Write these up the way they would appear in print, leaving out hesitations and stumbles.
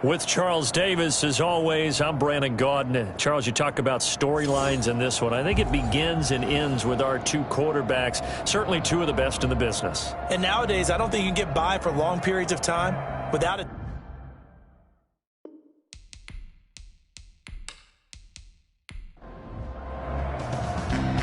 With Charles Davis, as always, I'm Brandon Gaudin. Charles, you talk about storylines in this one. I think it begins and ends with our two quarterbacks, certainly two of the best in the business. And nowadays, I don't think you can get by for long periods of time without it.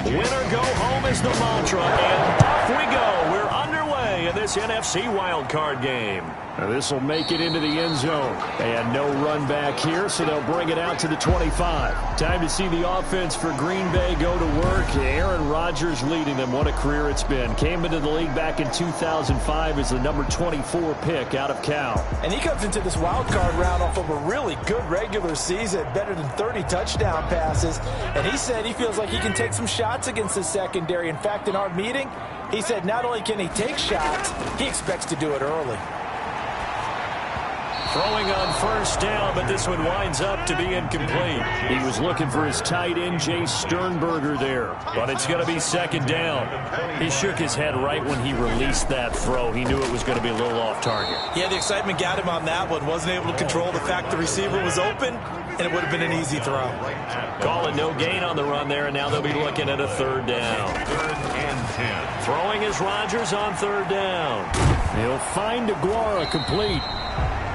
Winner go home is the mantra, and off we go. We're underway in this NFC wildcard game. Now this will make it into the end zone. And no run back here, so they'll bring it out to the 25. Time to see the offense for Green Bay go to work. Aaron Rodgers leading them. What a career it's been. Came into the league back in 2005 as the number 24 pick out of Cal. And he comes into this wild card round off of a really good regular season, better than 30 touchdown passes. And he said he feels like he can take some shots against the secondary. In fact, in our meeting, he said not only can he take shots, he expects to do it early. Throwing on first down, but this one winds up to be incomplete. He was looking for his tight end, Jay Sternberger, there. But it's going to be second down. He shook his head right when he released that throw. He knew it was going to be a little off target. Yeah, the excitement got him on that one. Wasn't able to control the fact the receiver was open, and it would have been an easy throw. Call it no gain on the run there, and now they'll be looking at a third down. Third and 10. Throwing is Rodgers on third down. He'll find Aguara complete.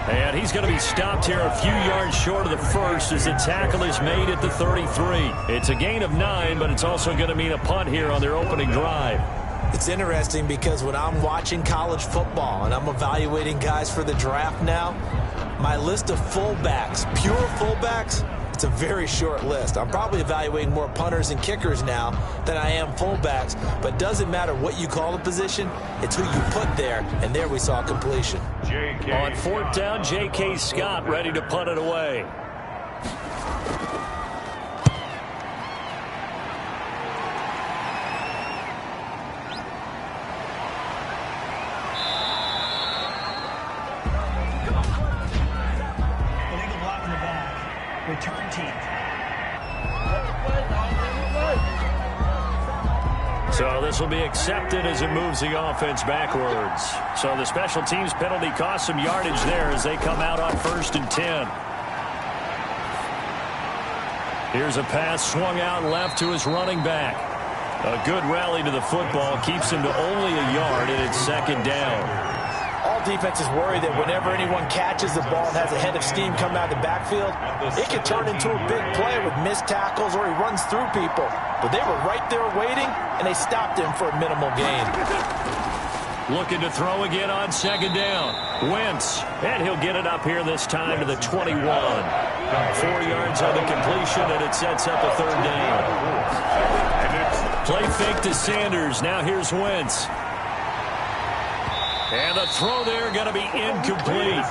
And he's going to be stopped here a few yards short of the first as the tackle is made at the 33. It's a gain of 9, but it's also going to mean a punt here on their opening drive. It's interesting because when I'm watching college football and I'm evaluating guys for the draft now, my list of fullbacks, pure fullbacks, it's a very short list. I'm probably evaluating more punters and kickers now than I am fullbacks, but it doesn't matter what you call the position, it's who you put there, and there we saw completion. On fourth down, J.K. Scott ready to punt it away. Illegal block in the back. Return team. So this will be accepted as it moves the offense backwards. So the special teams penalty cost some yardage there as they come out on 1st and 10. Here's a pass swung out left to his running back. A good rally to the football keeps him to only a yard, and it's second down. All defenses worry that whenever anyone catches the ball and has a head of steam come out of the backfield, it could turn into a big play with missed tackles or he runs through people. But they were right there waiting, and they stopped him for a minimal gain. Looking to throw again on second down. Wentz, and he'll get it up here this time to the 21. 4 yards on the completion, and it sets up a third down. Play fake to Sanders. Now here's Wentz. And the throw there going to be incomplete.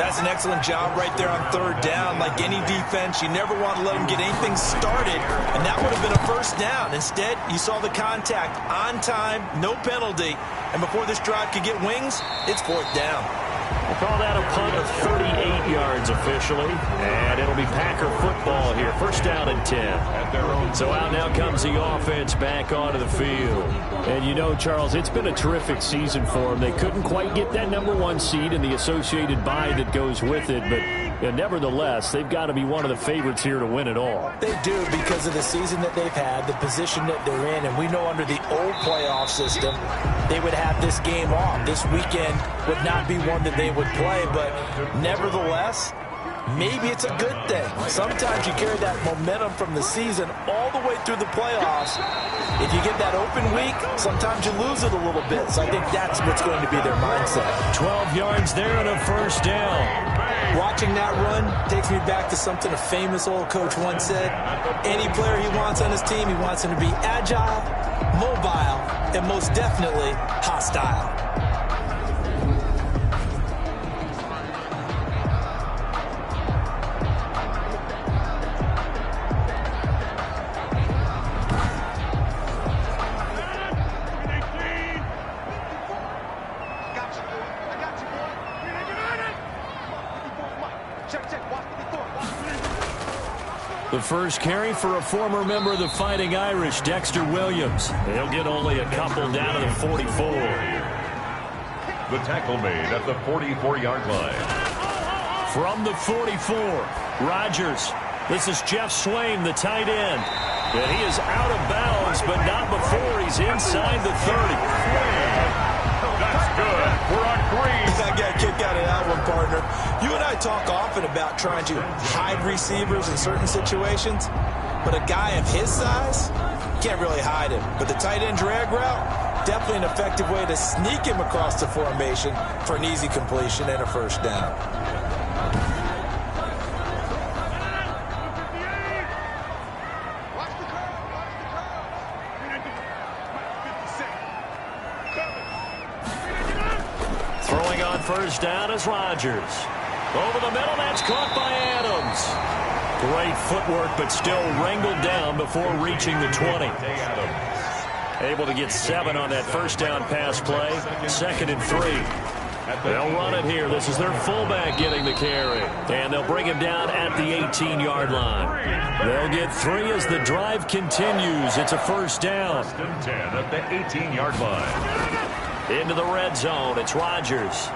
That's an excellent job right there on third down. Like any defense, you never want to let them get anything started, and that would have been a first down. Instead, you saw the contact on time, no penalty, and before this drive could get wings, it's fourth down. We'll call that a punt of 38 yards officially, and it'll be Packer football here. First down and 10. So out now comes the offense back onto the field. And you know, Charles, it's been a terrific season for them. They couldn't quite get that #1 seed and the associated bye that goes with it, but nevertheless, they've got to be one of the favorites here to win it all. They do because of the season that they've had, the position that they're in, and we know under the old playoff system, they would have this game off. This weekend would not be one that they would play, but nevertheless, maybe it's a good thing. Sometimes you carry that momentum from the season all the way through the playoffs. If you get that open week, sometimes you lose it a little bit. So I think that's what's going to be their mindset. 12 yards there and a first down. Watching that run takes me back to something a famous old coach once said. Any player he wants on his team, he wants him to be agile, mobile, and most definitely hostile. The first carry for a former member of the Fighting Irish, Dexter Williams. He'll get only a couple down to the 44. The tackle made at the 44-yard line. From the 44, Rodgers. This is Jeff Swain, the tight end. And he is out of bounds, but not before he's inside the 30. That's good. We're on green. I got a kick out of that one, partner. You and I talk often about trying to hide receivers in certain situations, but a guy of his size, can't really hide him. But the tight end drag route, definitely an effective way to sneak him across the formation for an easy completion and a first down. Throwing on first down is Rodgers. Over the middle, that's caught by Adams. Great footwork, but still wrangled down before reaching the 20. Able to get 7 on that first down pass play. 2nd and 3. They'll run it here. This is their fullback getting the carry. And they'll bring him down at the 18-yard line. They'll get 3 as the drive continues. It's a first down. 10 at the 18-yard line. Into the red zone. It's Rodgers.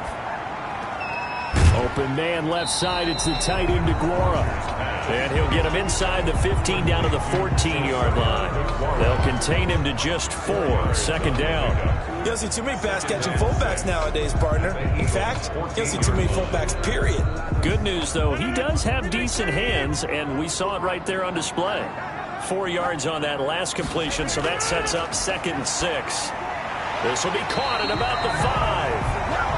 Open man left side. It's the tight end DeGuara. And he'll get him inside the 15 down to the 14-yard line. They'll contain him to just 4. 2nd down. You don't see too many pass-catching fullbacks nowadays, partner. In fact, you don't see too many fullbacks, period. Good news, though, he does have decent hands, and we saw it right there on display. 4 yards on that last completion, so that sets up 2nd and 6. This will be caught at about the 5.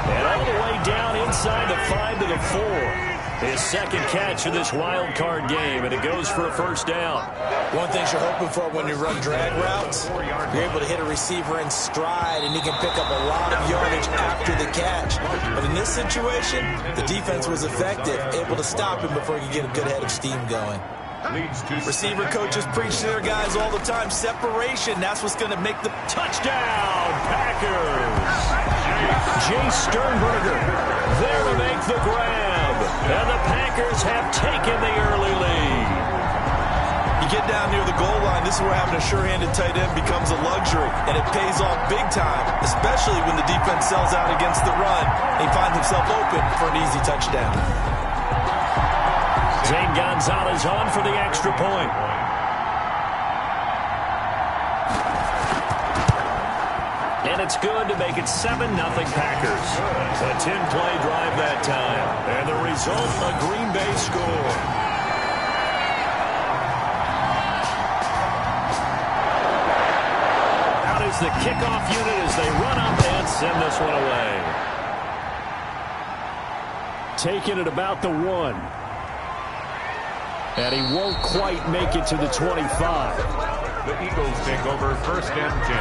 And all the way down inside the 5 to the 4. His 2nd catch of this wild card game, and it goes for a first down. One thing you're hoping for when you run drag routes, you're able to hit a receiver in stride, and he can pick up a lot of yardage after the catch. But in this situation, the defense was effective, able to stop him before he could get a good head of steam going. Receiver coaches preach to their guys all the time. Separation, that's what's going to make the touchdown, Packers. Jay Sternberger there to make the grab. And the Packers have taken the early lead. You get down near the goal line, this is where having a sure-handed tight end becomes a luxury. And it pays off big time, especially when the defense sells out against the run. And he finds himself open for an easy touchdown. Zane Gonzalez on for the extra point. And it's good to make it 7-0 Packers. A 10-play drive that time. And the result, a Green Bay score. Out is the kickoff unit as they run up and send this one away. Taking it about the 1. And he won't quite make it to the 25. The Eagles take over 1st and 10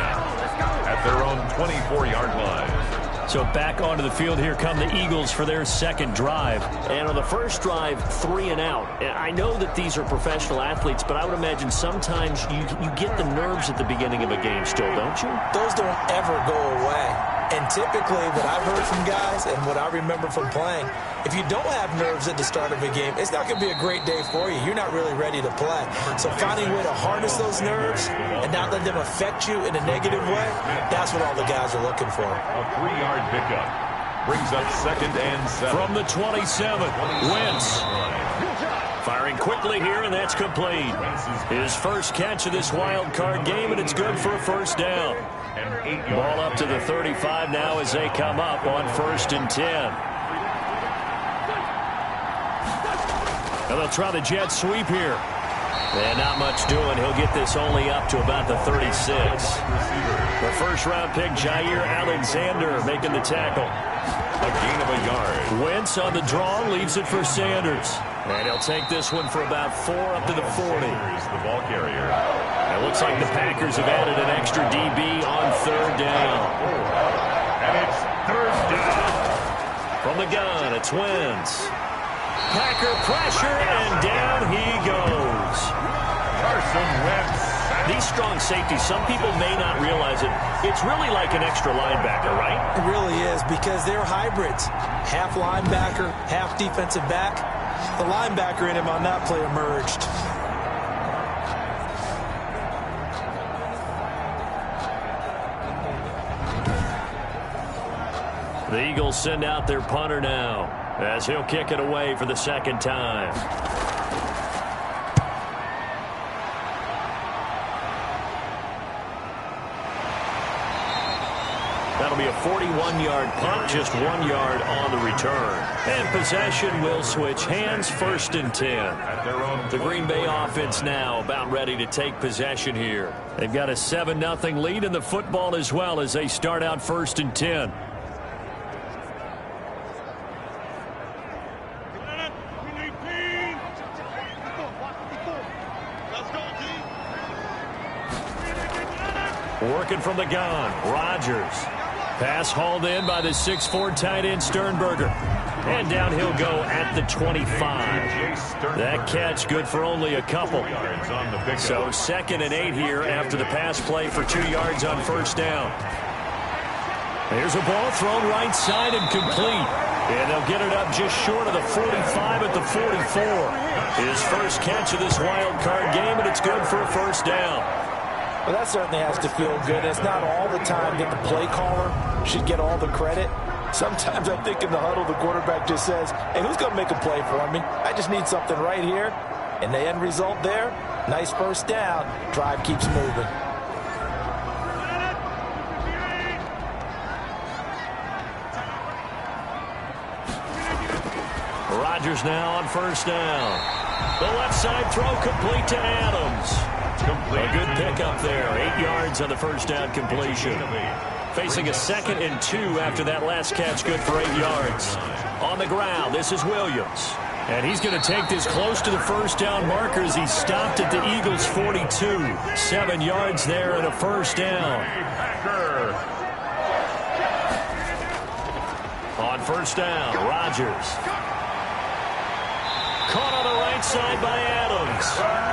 at their own 24-yard line. So back onto the field, here come the Eagles for their 2nd drive. And on the first drive, 3 and out. And I know that these are professional athletes, but I would imagine sometimes you get the nerves at the beginning of a game still, don't you? Those don't ever go away. And typically, what I've heard from guys and what I remember from playing, if you don't have nerves at the start of a game, it's not going to be a great day for you. You're not really ready to play. So finding a way to harness those nerves and not let them affect you in a negative way, that's what all the guys are looking for. A 3-yard pickup brings up 2nd and 7. From the 27, Wentz. Firing quickly here, and that's complete. His first catch of this wild card game, and it's good for a first down. Ball up to the 35 now as they come up on 1st and 10. And they'll try the jet sweep here. And not much doing. He'll get this only up to about the 36. The first-round pick, Jair Alexander, making the tackle. A gain of a yard. Wentz on the draw, leaves it for Sanders. And he'll take this one for about 4 up to the 40. Here's the ball carrier. It looks like the Packers have added an extra DB on 3rd down. And it's 3rd down. From the gun, it's Wentz. Packer pressure, and down he goes. Carson Wentz. These strong safeties, some people may not realize it. It's really like an extra linebacker, right? It really is, because they're hybrids. Half linebacker, half defensive back. The linebacker in him on that play emerged. The Eagles send out their punter now. as he'll kick it away for the second time. That'll be a 41-yard punt, just 1 yard on the return. And possession will switch hands, 1st and 10. The Green Bay offense now about ready to take possession here. They've got a 7-0 lead in the football as well as they start out 1st and 10. Working from the gun, Rodgers. Pass hauled in by the 6'4" tight end Sternberger. And down he'll go at the 25. That catch good for only a couple. So 2nd and 8 here after the pass play for 2 yards on 1st down. Here's a ball thrown right side and complete. And they'll get it up just short of the 45 at the 44. His first catch of this wild card game, and it's good for a 1st down. Well, that certainly has to feel good. It's not all the time that the play caller should get all the credit. Sometimes I think in the huddle, the quarterback just says, hey, who's going to make a play for me? I just need something right here. And the end result there, nice 1st down. Drive keeps moving. Rodgers now on 1st down. The left side throw complete to Adams. A good pickup there. 8 yards on the 1st down completion. Facing a 2nd and 2 after that last catch, good for 8 yards. On the ground, this is Williams. And he's going to take this close to the 1st down marker as he stopped at the Eagles' 42. 7 yards there and a 1st down. On 1st down, Rodgers. Caught on the right side by Adams.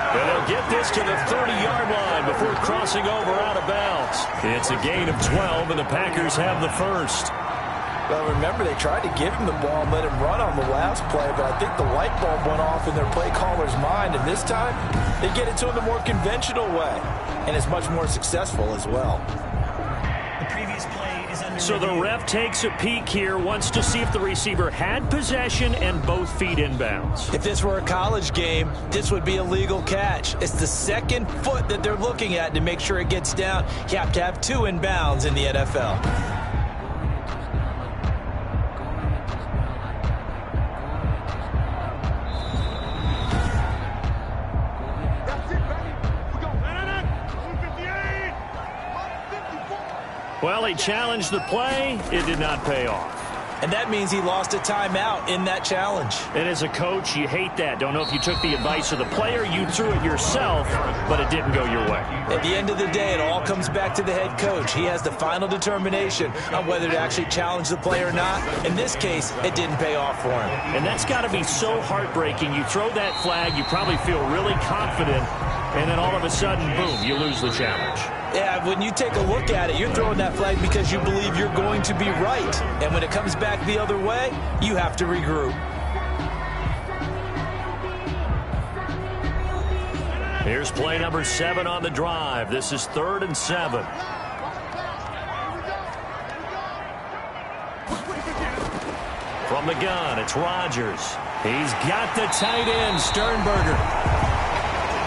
And they'll get this to the 30-yard line before crossing over out of bounds. It's a gain of 12, and the Packers have the 1st. Well, remember, they tried to give him the ball and let him run on the last play, but I think the light bulb went off in their play caller's mind, and this time they get it to him the more conventional way, and it's much more successful as well. The previous play is under So the ref takes a peek here, wants to see if the receiver had possession and both feet inbounds. If this were a college game, this would be a legal catch. It's the 2nd foot that they're looking at to make sure it gets down. You have to have 2 inbounds in the NFL. Well, he challenged the play. It did not pay off. And that means he lost a timeout in that challenge. And as a coach, you hate that. Don't know if you took the advice of the player, you threw it yourself, but it didn't go your way. At the end of the day, it all comes back to the head coach. He has the final determination on whether to actually challenge the play or not. In this case, it didn't pay off for him. And that's got to be so heartbreaking. You throw that flag, you probably feel really confident, and then all of a sudden, boom, you lose the challenge. Yeah, when you take a look at it, you're throwing that flag because you believe you're going to be right. And when it comes back the other way, you have to regroup. Here's play number 7 on the drive. This is 3rd and 7. From the gun, it's Rodgers. He's got the tight end, Sternberger.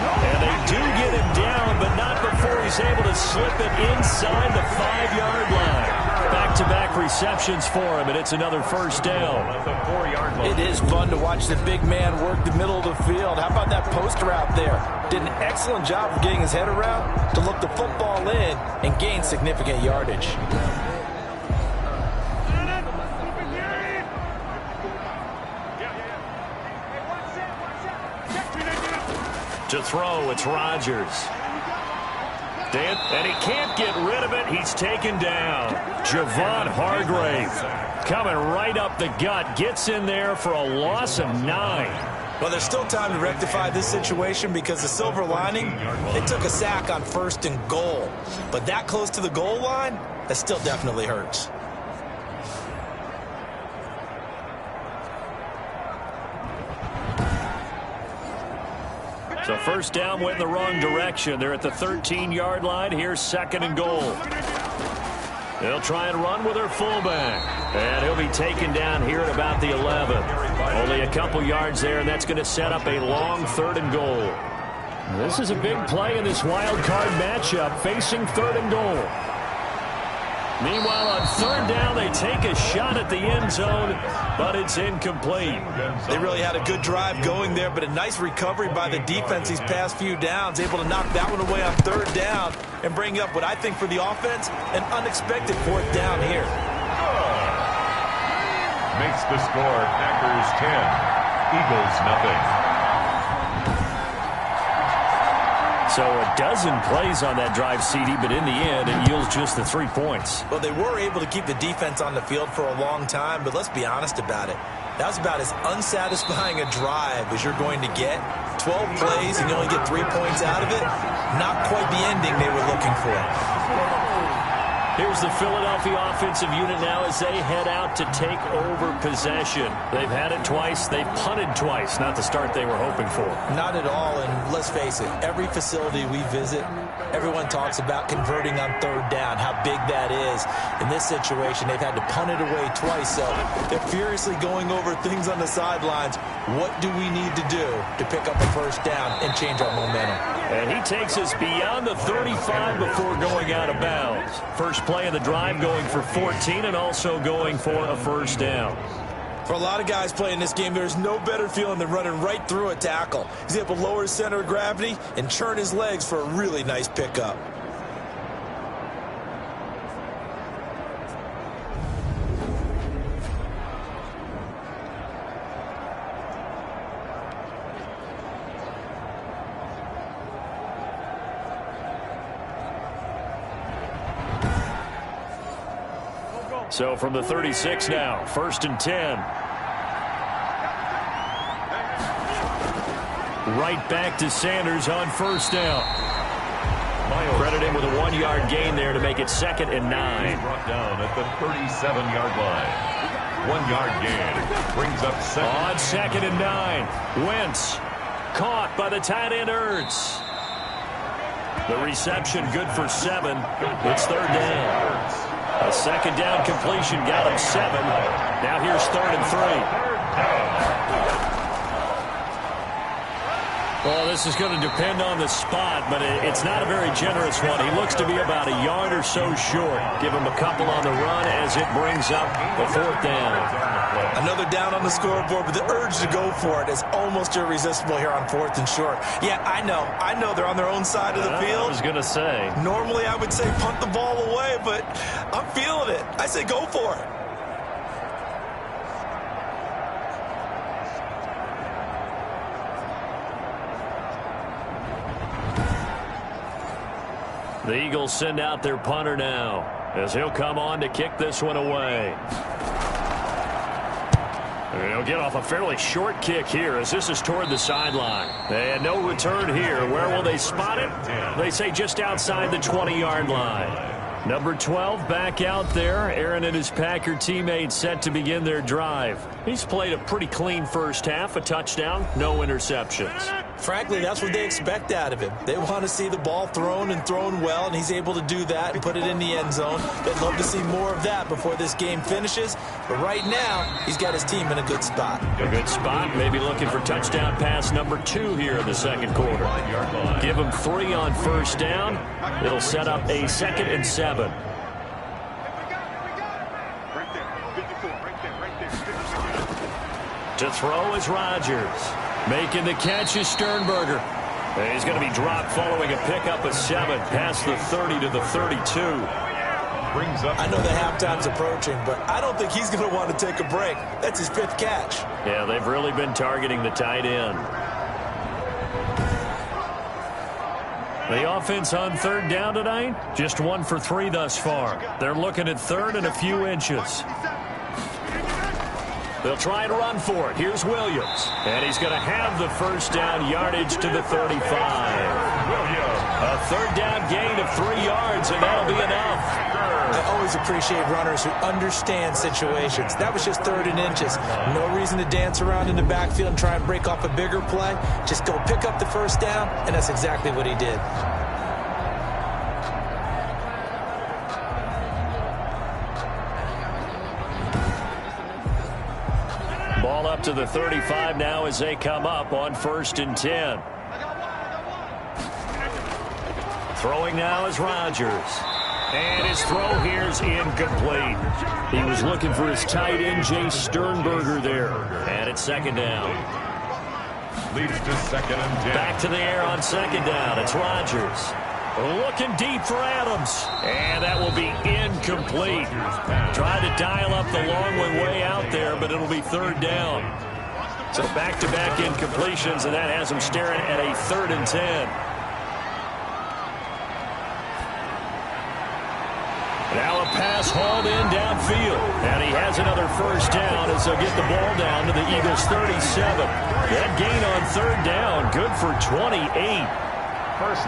And they do get him down, but not before he's able to slip it inside the 5-yard line. Back-to-back receptions for him, and it's another 1st down. It is fun to watch the big man work the middle of the field. How about that post route there? Did an excellent job of getting his head around to look the football in and gain significant yardage. To throw, it's Rodgers. And he can't get rid of it. He's taken down. Javon Hargrave coming right up the gut. Gets in there for a loss of 9. Well, there's still time to rectify this situation because the silver lining, they took a sack on 1st and goal. But that close to the goal line, that still definitely hurts. So 1st down went in the wrong direction. They're at the 13-yard line. Here's 2nd and goal. They'll try and run with their fullback. And he'll be taken down here at about the 11. Only a couple yards there, and that's going to set up a long 3rd and goal. This is a big play in this wild card matchup, facing 3rd and goal. Meanwhile, on 3rd down, they take a shot at the end zone, but it's incomplete. They really had a good drive going there, but a nice recovery by the defense these past few downs, able to knock that one away on 3rd down and bring up what I think for the offense, an unexpected 4th down here. Makes the score Packers 10, Eagles nothing. So a dozen plays on that drive, CD, but in the end, it yields just the 3 points. Well, they were able to keep the defense on the field for a long time, but let's be honest about it. That was about as unsatisfying a drive as you're going to get. 12 plays and you only get 3 points out of it. Not quite the ending they were looking for. Here's the Philadelphia offensive unit now as they head out to take over possession. They've had it twice. They've punted twice. Not the start they were hoping for. Not at all, and let's face it, every facility we visit, everyone talks about converting on 3rd down, how big that is. In this situation, they've had to punt it away twice, so they're furiously going over things on the sidelines. What do we need to do to pick up a 1st down and change our momentum? And he takes us beyond the 35 before going out of bounds. First play of the drive going for 14 and also going for a 1st down. For a lot of guys playing this game, there's no better feeling than running right through a tackle. He's able to lower his center of gravity and churn his legs for a really nice pickup. So from the 36 now, 1st and 10. Right back to Sanders on 1st down. Credit him with a 1-yard gain there to make it 2nd and 9. Brought down at the 37-yard line. 1-yard gain brings up 2nd. On 2nd and 9. Wentz caught by the tight end Ertz. The reception good for 7. It's 3rd down. A 2nd down completion got him 7. Now here's 3rd and 3. Well, this is going to depend on the spot, but it's not a very generous one. He looks to be about a yard or so short. Give him a couple on the run as it brings up the 4th down. Another down on the scoreboard, but the urge to go for it is almost irresistible here on 4th and short. Yeah, I know they're on their own side of the field. I was going to say. Normally I would say punt the ball away, but I'm feeling it. I say go for it. The Eagles send out their punter now as he'll come on to kick this one away. He'll get off a fairly short kick here as this is toward the sideline. And no return here. Where will they spot it? They say just outside the 20-yard line. Number 12 back out there. Aaron and his Packer teammates set to begin their drive. He's played a pretty clean first half, a touchdown, no interceptions. Frankly, that's what they expect out of him. They want to see the ball thrown and thrown well, and he's able to do that and put it in the end zone. They'd love to see more of that before this game finishes. But right now, he's got his team in a good spot. A good spot, maybe looking for touchdown pass number 2 here in the 2nd quarter. Give him 3 on 1st down. It'll set up a 2nd and 7. To throw is Rodgers. Making the catch is Sternberger. And he's going to be dropped following a pickup of 7 past the 30 to the 32. I know the halftime's approaching, but I don't think he's going to want to take a break. That's his 5th catch. Yeah, they've really been targeting the tight end. The offense on 3rd down tonight, just 1 for 3 thus far. They're looking at 3rd and a few inches. They'll try and run for it. Here's Williams. And he's going to have the 1st down yardage to the 35. A 3rd down gain of 3 yards, and that'll be enough. I always appreciate runners who understand situations. That was just 3rd and inches. No reason to dance around in the backfield and try and break off a bigger play. Just go pick up the 1st down, and that's exactly what he did. ball up to the 35 now as they come up on 1st and 10. Throwing now is Rodgers. And his throw here is incomplete. He was looking for his tight end, Jay Sternberger, there. And it's 2nd down. Leads to 2nd and 10. Back to the air on 2nd down. It's Rodgers. Looking deep for Adams. And that will be incomplete. Tried to dial up the long one way out there, but it'll be 3rd down. So back-to-back incompletions, and that has him staring at a 3rd and 10. Now a pass hauled in downfield. And he has another 1st down as they'll get the ball down to the Eagles' 37. That gain on 3rd down, good for 28.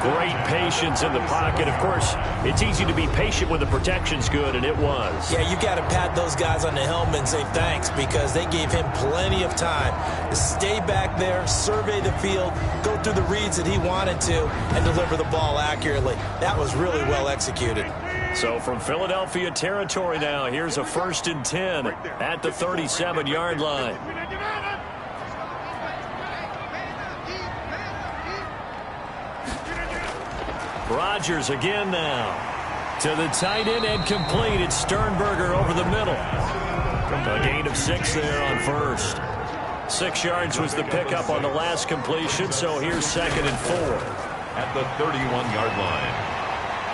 Great patience in the pocket. Of course, it's easy to be patient when the protection's good, and it was. Yeah, you got to pat those guys on the helmet and say thanks because they gave him plenty of time to stay back there, survey the field, go through the reads that he wanted to, and deliver the ball accurately. That was really well executed. So from Philadelphia territory now, here's a 1st and 10 at the 37-yard line. Rodgers again now. To the tight end and complete. It's Sternberger over the middle. A gain of 6 there on 1st. 6 yards was the pickup on the last completion, so here's 2nd and 4. At the 31-yard line.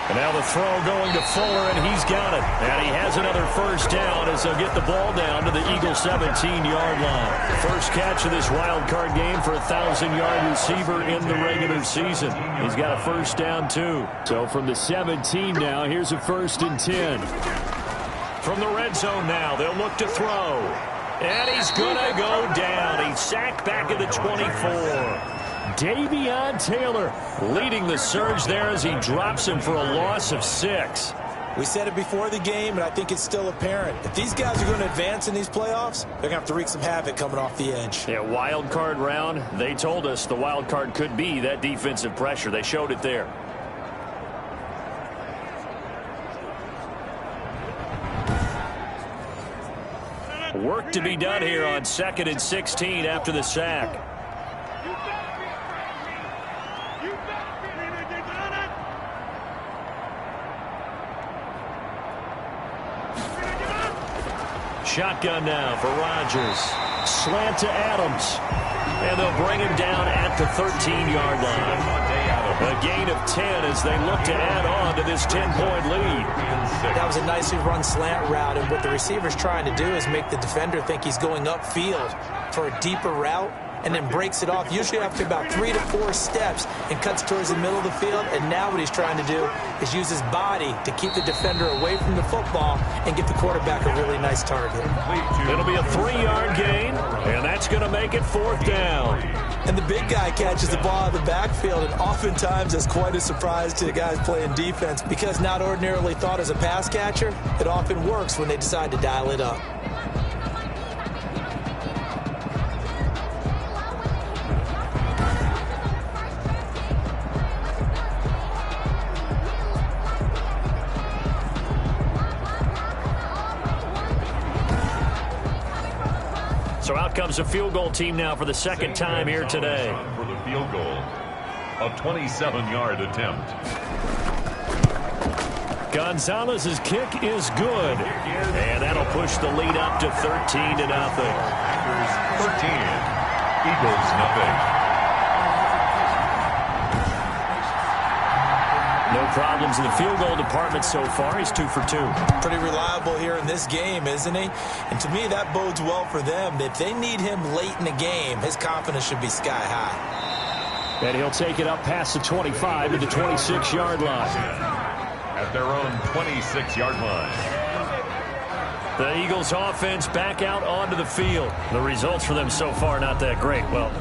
And now the throw going to Fuller, and he's got it. And he has another 1st down as they'll get the ball down to the Eagles' 17-yard line. First catch of this wild card game for a 1,000-yard receiver in the regular season. He's got a 1st down, too. So from the 17 now, here's a 1st and 10. From the red zone now, they'll look to throw. And he's going to go down. He's sacked back at the 24. Davion Taylor leading the surge there as he drops him for a loss of 6. We said it before the game, and I think it's still apparent. If these guys are going to advance in these playoffs, they're going to have to wreak some havoc coming off the edge. Yeah, wild card round. They told us the wild card could be that defensive pressure. They showed it there. Work to be done here on 2nd and 16 after the sack. Shotgun now for Rodgers. Slant to Adams. And they'll bring him down at the 13-yard line. A gain of 10 as they look to add on to this 10-point lead. That was a nicely run slant route, and what the receiver's trying to do is make the defender think he's going upfield for a deeper route, and then breaks it off, usually after about 3 to 4 steps, and cuts towards the middle of the field. And now what he's trying to do is use his body to keep the defender away from the football and get the quarterback a really nice target. It'll be a 3-yard gain, and that's going to make it 4th down. And the big guy catches the ball out of the backfield, and oftentimes is quite a surprise to the guys playing defense because not ordinarily thought as a pass catcher, it often works when they decide to dial it up. So out comes a field goal team now for the 2nd time here today. For the field goal, a 27-yard attempt. Gonzalez's kick is good. And that'll push the lead up to 13-0. Packers 13, Eagles nothing. No problems in the field goal department so far. He's 2 for 2. Pretty reliable here in this game, isn't he? And to me, that bodes well for them. If they need him late in the game, his confidence should be sky high. And he'll take it up past the 25 to the 26-yard line. At their own 26-yard line. The Eagles offense back out onto the field. The results for them so far not that great. Well,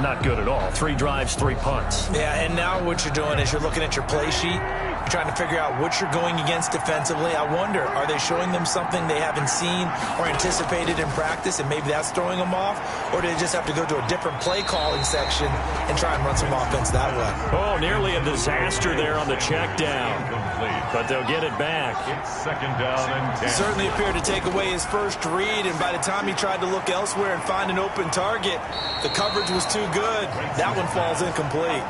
not good at all. 3 drives, 3 punts. Yeah, and now what you're doing is you're looking at your play sheet. trying to figure out what you're going against defensively. I wonder, are they showing them something they haven't seen or anticipated in practice, and maybe that's throwing them off? Or do they just have to go to a different play calling section and try and run some offense that way? Oh, nearly a disaster there on the check down. But they'll get it back. It's 2nd down and 10. Certainly appeared to take away his first read, and by the time he tried to look elsewhere and find an open target, the coverage was too good. That one falls incomplete.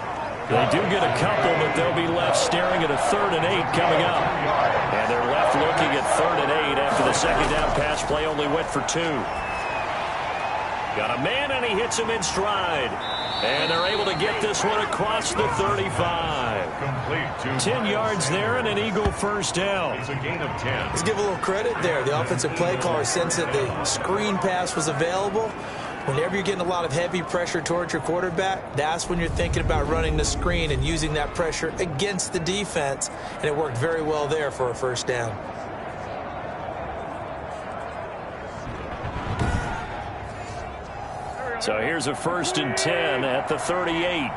They do get a couple, but they'll be left staring at a 3rd and 8 coming up. And they're left looking at 3rd and 8 after the second down pass play only went for 2. Got a man, and he hits him in stride. And they're able to get this one across the 35. Complete. 10 yards there and an Eagle first down. It's a gain of 10. Let's give a little credit there. The offensive play caller sensed that the screen pass was available. Whenever you're getting a lot of heavy pressure towards your quarterback, that's when you're thinking about running the screen and using that pressure against the defense. And it worked very well there for a first down. So here's a 1st and 10 at the 38.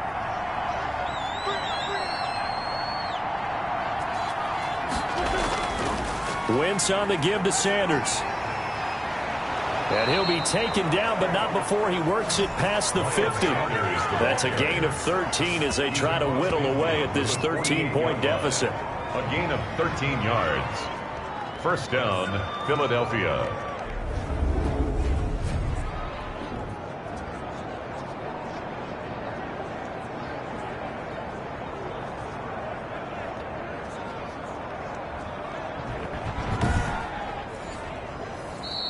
Wentz on the give to Sanders. And he'll be taken down, but not before he works it past the 50. That's a gain of 13 as they try to whittle away at this 13-point deficit. A gain of 13 yards. First down, Philadelphia.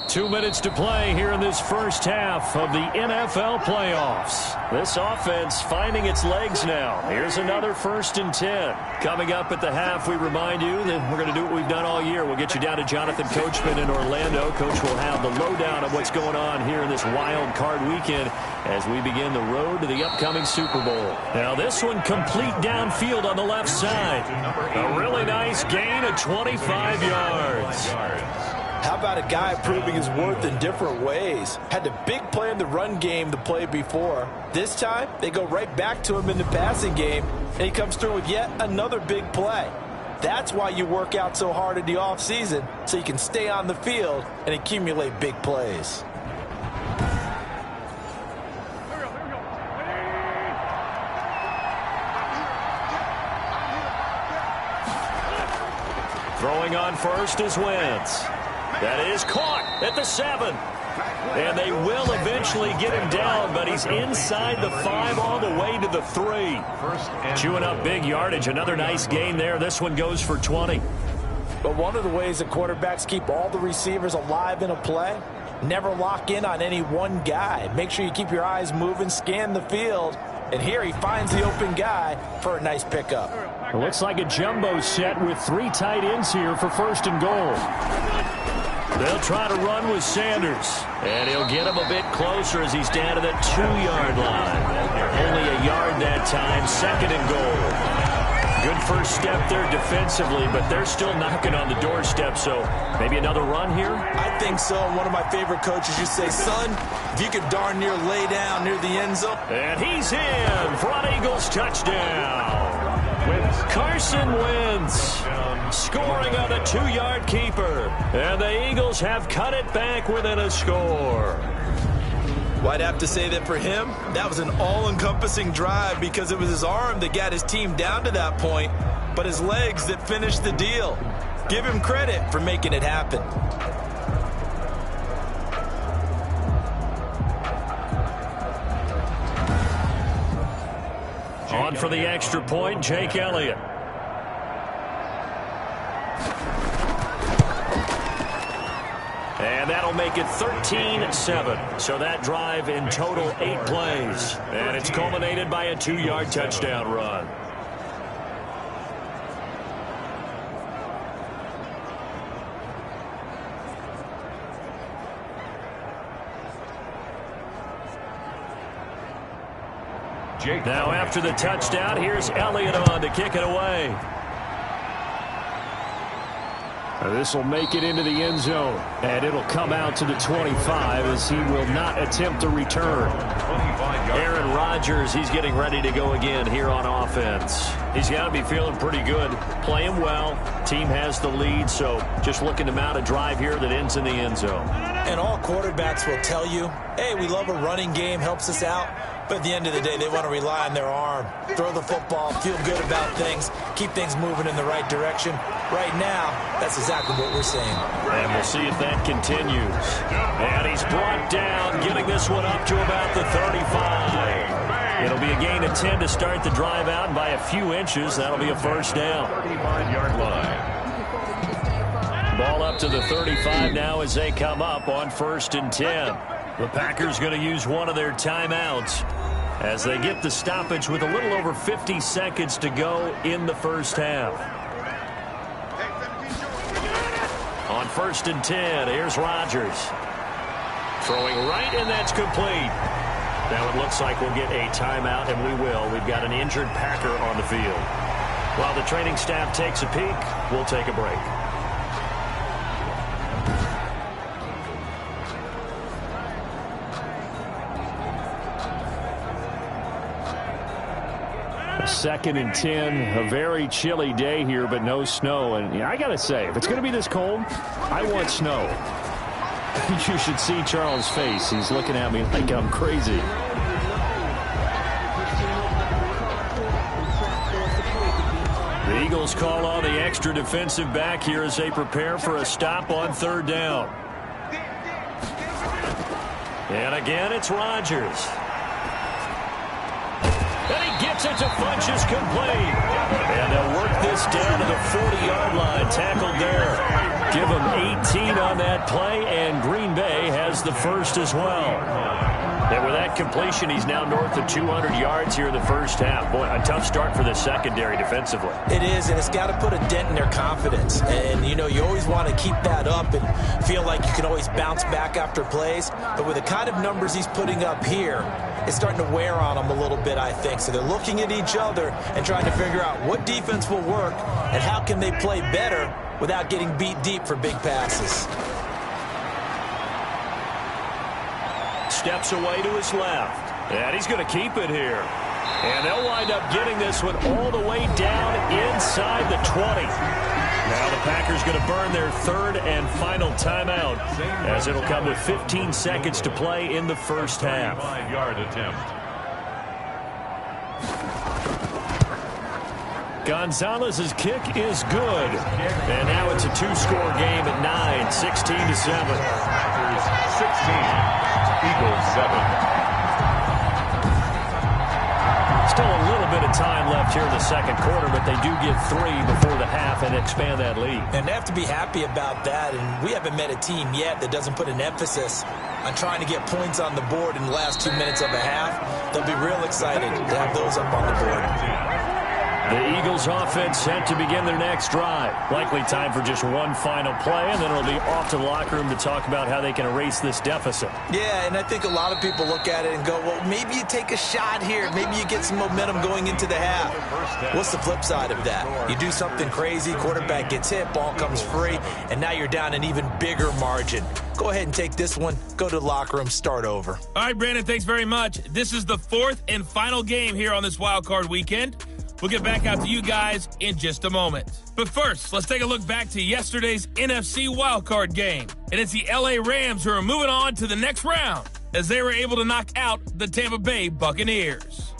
Two minutes to play here in this first half of the NFL playoffs. This offense finding its legs now. Here's another 1st and 10. Coming up at the half, we remind you that we're going to do what we've done all year. We'll get you down to Jonathan Coachman in Orlando. Coach will have the lowdown of what's going on here in this wild card weekend as we begin the road to the upcoming Super Bowl. Now this one complete downfield on the left side. A really nice gain of 25 yards. How about a guy proving his worth in different ways? Had the big play in the run game the play before. This time, they go right back to him in the passing game, and he comes through with yet another big play. That's why you work out so hard in the offseason, so you can stay on the field and accumulate big plays. Throwing on first is Wentz. That is caught at the 7. And they will eventually get him down, but he's inside the 5 all the way to the 3. Chewing up big yardage. Another nice gain there. This one goes for 20. But one of the ways that quarterbacks keep all the receivers alive in a play, never lock in on any one guy. Make sure you keep your eyes moving, scan the field. And here he finds the open guy for a nice pickup. It looks like a jumbo set with 3 tight ends here for 1st and goal. They'll try to run with Sanders. And he'll get him a bit closer as he's down to the 2-yard line. Only a yard that time. 2nd and goal. Good first step there defensively, but they're still knocking on the doorstep, so maybe another run here? I think so. One of my favorite coaches used to say, son, if you could darn near lay down near the end zone. And he's in for an Eagles touchdown. Carson Wentz scoring on a 2-yard keeper. And the Eagles have cut it back within a score. Well, I'd have to say that for him, that was an all-encompassing drive because it was his arm that got his team down to that point, but his legs that finished the deal. Give him credit for making it happen. On for the extra point, Jake Elliott. And that'll make it 13-7. So that drive in total 8 plays. And it's culminated by a 2-yard touchdown run. Now after the touchdown, here's Elliott on to kick it away. This will make it into the end zone, and it'll come out to the 25 as he will not attempt to return. Aaron Rodgers Rodgers, he's getting ready to go again here on offense. He's got to be feeling pretty good, playing well. Team has the lead, so just looking to mount a drive here that ends in the end zone. And all quarterbacks will tell you, hey, we love a running game, helps us out. But at the end of the day, they want to rely on their arm, throw the football, feel good about things, keep things moving in the right direction. Right now, that's exactly what we're seeing. And we'll see if that continues. And he's brought down, getting this one up to about the 35. It'll be a gain of 10 to start the drive out, and by a few inches, that'll be a first down. 35-yard line. Ball up to the 35 now as they come up on 1st and 10. The Packers going to use one of their timeouts as they get the stoppage with a little over 50 seconds to go in the first half. On 1st and 10, here's Rodgers. Throwing right, and that's complete. Now it looks like we'll get a timeout, and we will. We've got an injured Packer on the field. While the training staff takes a peek, we'll take a break. Second and 10, a very chilly day here, but no snow. And yeah, I got to say, if it's going to be this cold, I want snow. You should see Charles' face. He's looking at me like I'm crazy. The Eagles call on the extra defensive back here as they prepare for a stop on 3rd down. And again, it's Rodgers. And he gets it to Funchess, complete. And they'll work this down to the 40-yard line. Tackled there. Give him 18 on that play, and Green Bay has the first as well. And with that completion, he's now north of 200 yards here in the first half. Boy, a tough start for the secondary defensively. It is, and it's got to put a dent in their confidence. And, you know, you always want to keep that up and feel like you can always bounce back after plays. But with the kind of numbers he's putting up here, it's starting to wear on them a little bit, I think. So they're looking at each other and trying to figure out what defense will work and how can they play better without getting beat deep for big passes. Steps away to his left. And he's going to keep it here. And they'll wind up getting this one all the way down inside the 20. Now the Packers going to burn their 3rd and final timeout as it'll come with 15 seconds to play in the first half. 5-yard attempt. Gonzalez's kick is good. And now it's a 2-score game at 9, 16-7. Packers 16, Eagles 7. Still a little bit of time left here in the second quarter, but they do get 3 before the half and expand that lead. And they have to be happy about that, and we haven't met a team yet that doesn't put an emphasis on trying to get points on the board in the last 2 minutes of a half. They'll be real excited to have those up on the board. The Eagles offense set to begin their next drive. Likely time for just one final play, and then it'll be off to the locker room to talk about how they can erase this deficit. Yeah, and I think a lot of people look at it and go, well, maybe you take a shot here. Maybe you get some momentum going into the half. What's the flip side of that? You do something crazy, quarterback gets hit, ball comes free, and now you're down an even bigger margin. Go ahead and take this one, go to the locker room, start over. All right, Brandon, thanks very much. This is the 4th and final game here on this wild card weekend. We'll get back out to you guys in just a moment. But first, let's take a look back to yesterday's NFC wildcard game. And it's the LA Rams who are moving on to the next round as they were able to knock out the Tampa Bay Buccaneers.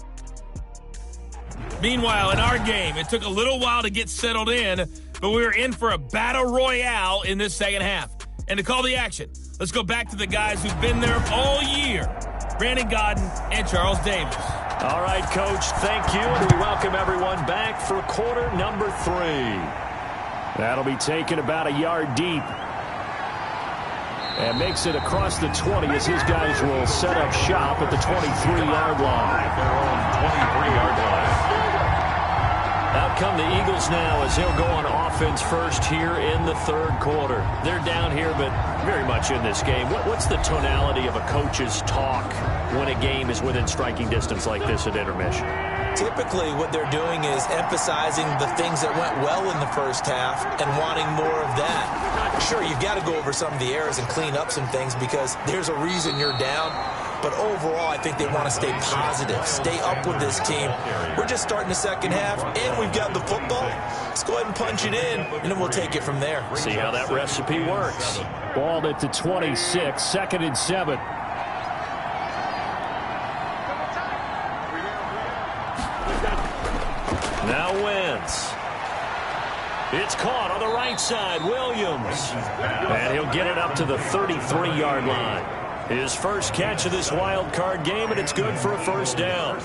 Meanwhile, in our game, it took a little while to get settled in, but we were in for a battle royale in this second half. And to call the action, let's go back to the guys who've been there all year, Brandon Gaudin and Charles Davis. All right, Coach, thank you, and we welcome everyone back for quarter number 3. That'll be taken about a yard deep. And makes it across the 20 as his guys will set up shop at the 23-yard line. Their own 23-yard line. Out come the Eagles now as they'll go on offense first here in the 3rd quarter. They're down here, but very much in this game. What's the tonality of a coach's talk when a game is within striking distance like this at intermission? Typically, what they're doing is emphasizing the things that went well in the first half and wanting more of that. Sure, you've got to go over some of the errors and clean up some things because there's a reason you're down. But overall, I think they want to stay positive, stay up with this team. We're just starting the second half, and we've got the football. Let's go ahead and punch it in, and then we'll take it from there. See how that recipe works. Ball at the 26, 2nd and 7. Now Wentz. It's caught on the right side. Williams. And he'll get it up to the 33-yard line. His first catch of this wild card game, and it's good for a first down.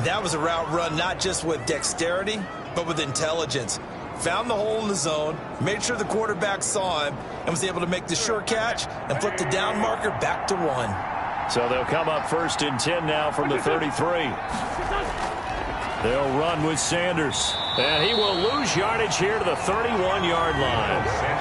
That was a route run not just with dexterity, but with intelligence. Found the hole in the zone, made sure the quarterback saw him, and was able to make the sure catch and flip the down marker back to 1. So they'll come up 1st and 10 now from the 33. They'll run with Sanders. And he will lose yardage here to the 31-yard line.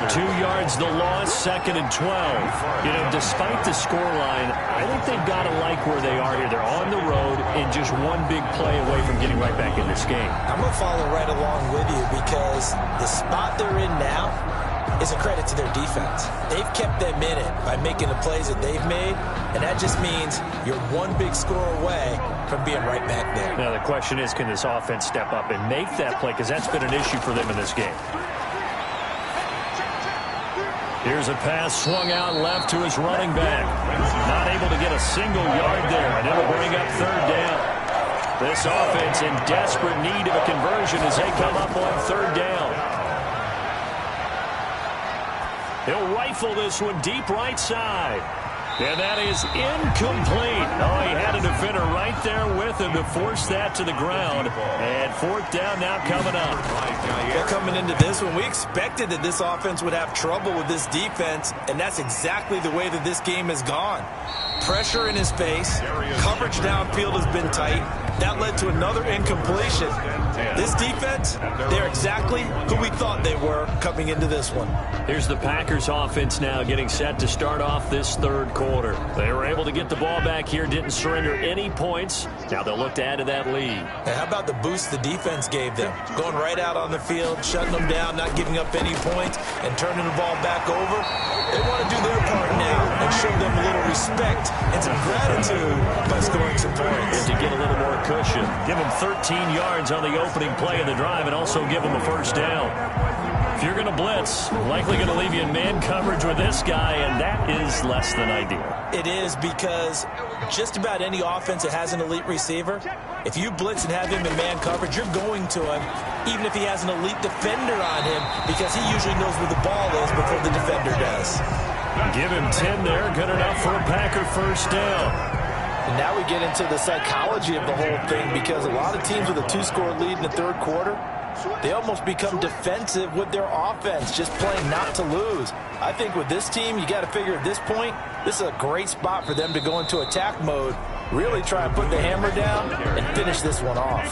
2 yards the loss, 2nd and 12. You know, despite the scoreline, I think they've got to like where they are here. They're on the road and just one big play away from getting right back in this game. I'm going to follow right along with you because the spot they're in now is a credit to their defense. They've kept them in it by making the plays that they've made, and that just means you're one big score away from being right back there. Now the question is, can this offense step up and make that play? Because that's been an issue for them in this game. Here's a pass swung out left to his running back. Not able to get a single yard there, and it'll bring up 3rd down. This offense in desperate need of a conversion as they come up on 3rd down. He'll rifle this one deep right side. And that is incomplete. Oh, he had a defender right there with him to force that to the ground. And 4th down now coming up. Well, coming into this one, we expected that this offense would have trouble with this defense, and that's exactly the way that this game has gone. Pressure in his face. Coverage downfield has been tight. That led to another incompletion. This defense, they're exactly who we thought they were coming into this one. Here's the Packers offense now getting set to start off this 3rd quarter. They were able to get the ball back here, didn't surrender any points. Now they'll look to add to that lead. And how about the boost the defense gave them? Going right out on the field, shutting them down, not giving up any points, and turning the ball back over. They want to do their part now and show them a little respect and some gratitude by scoring some points. And to get a little more cushion. Give them 13 yards on the opening play of the drive and also give them a first down. If you're going to blitz, likely going to leave you in man coverage with this guy, and that is less than ideal. It is, because just about any offense that has an elite receiver, if you blitz and have him in man coverage, you're going to him, even if he has an elite defender on him, because he usually knows where the ball is before the defender does. Give him 10 there, good enough for a Packer first down. And now we get into the psychology of the whole thing, because a lot of teams with a 2-score lead in the 3rd quarter, they almost become defensive with their offense, just playing not to lose. I think with this team, you got to figure at this point, this is a great spot for them to go into attack mode, really try and put the hammer down and finish this one off.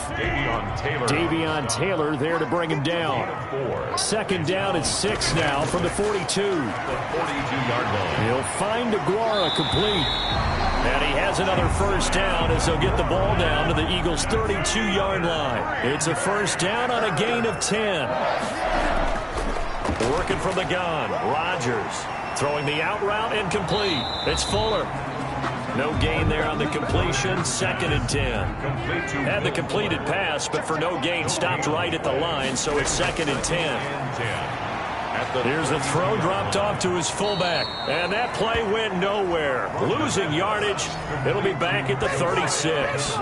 Davion Taylor there to bring him down. 2nd down and 6 now from the 42. He'll find Aguara complete. And he has another first down as they'll get the ball down to the Eagles' 32-yard line. It's a first down on a gain of 10. Working from the gun, Rodgers throwing the out route incomplete. It's Fuller. No gain there on the completion, 2nd and 10. Had the completed pass, but for no gain, stopped right at the line, so it's 2nd and 10. Here's a throw dropped off to his fullback, and that play went nowhere. Losing yardage. It'll be back at the 36.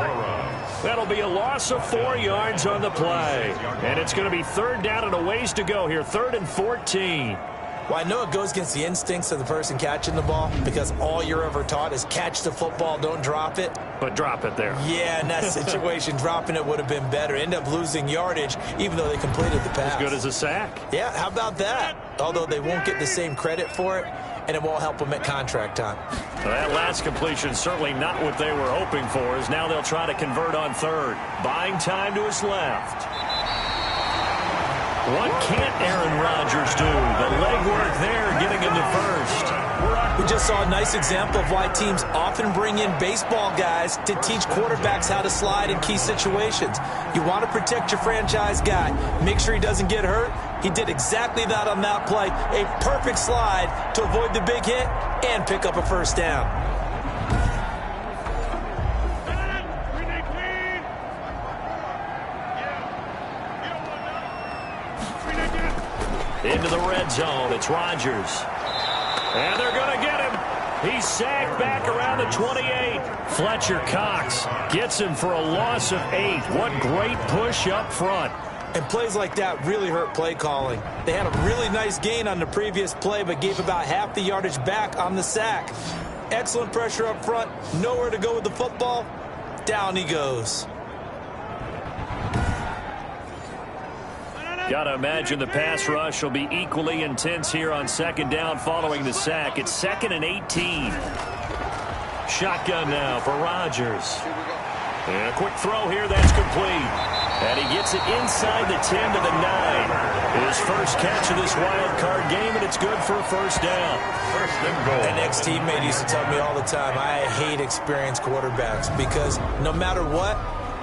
That'll be a loss of 4 yards on the play. And it's going to be 3rd down and a ways to go here, 3rd and 14. Well, I know it goes against the instincts of the person catching the ball, because all you're ever taught is catch the football, don't drop it. But drop it there. Yeah, in that situation, dropping it would have been better. End up losing yardage, even though they completed the pass. As good as a sack. Yeah, how about that? Although they won't get the same credit for it, and it won't help them at contract time. Well, that last completion certainly not what they were hoping for, as now they'll try to convert on 3rd. Buying time to his left. What can't Aaron Rodgers do? The legwork there getting him to first. We just saw a nice example of why teams often bring in baseball guys to teach quarterbacks how to slide in key situations. You want to protect your franchise guy. Make sure he doesn't get hurt. He did exactly that on that play. A perfect slide to avoid the big hit and pick up a first down. into the red zone. It's Rodgers. And they're going to get him. He's sacked back around the 28. Fletcher Cox gets him for a loss of 8. What great push up front. And plays like that really hurt play calling. They had a really nice gain on the previous play, but gave about half the yardage back on the sack. Excellent pressure up front. Nowhere to go with the football. Down he goes. Got to imagine the pass rush will be equally intense here on second down following the sack. It's 2nd and 18. Shotgun now for Rodgers. And a quick throw here that's complete. And he gets it inside the 10 to the 9. His first catch of this wild card game, and it's good for a first down. First and goal. An ex-teammate used to tell me all the time, I hate experienced quarterbacks because no matter what,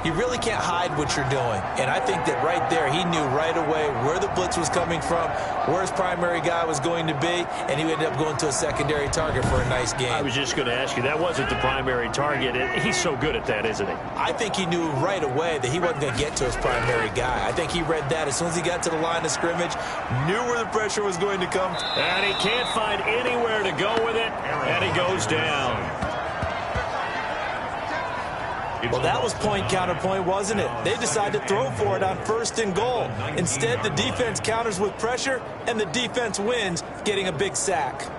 you really can't hide what you're doing. And I think that right there, he knew right away where the blitz was coming from, where his primary guy was going to be, and he ended up going to a secondary target for a nice game. I was just going to ask you, that wasn't the primary target. He's so good at that, isn't he? I think he knew right away that he wasn't going to get to his primary guy. I think he read that as soon as he got to the line of scrimmage, knew where the pressure was going to come. And he can't find anywhere to go with it, and he goes down. Well, that was point counterpoint, wasn't it? They decided to throw for it on 1st and goal. Instead, the defense counters with pressure, and the defense wins, getting a big sack.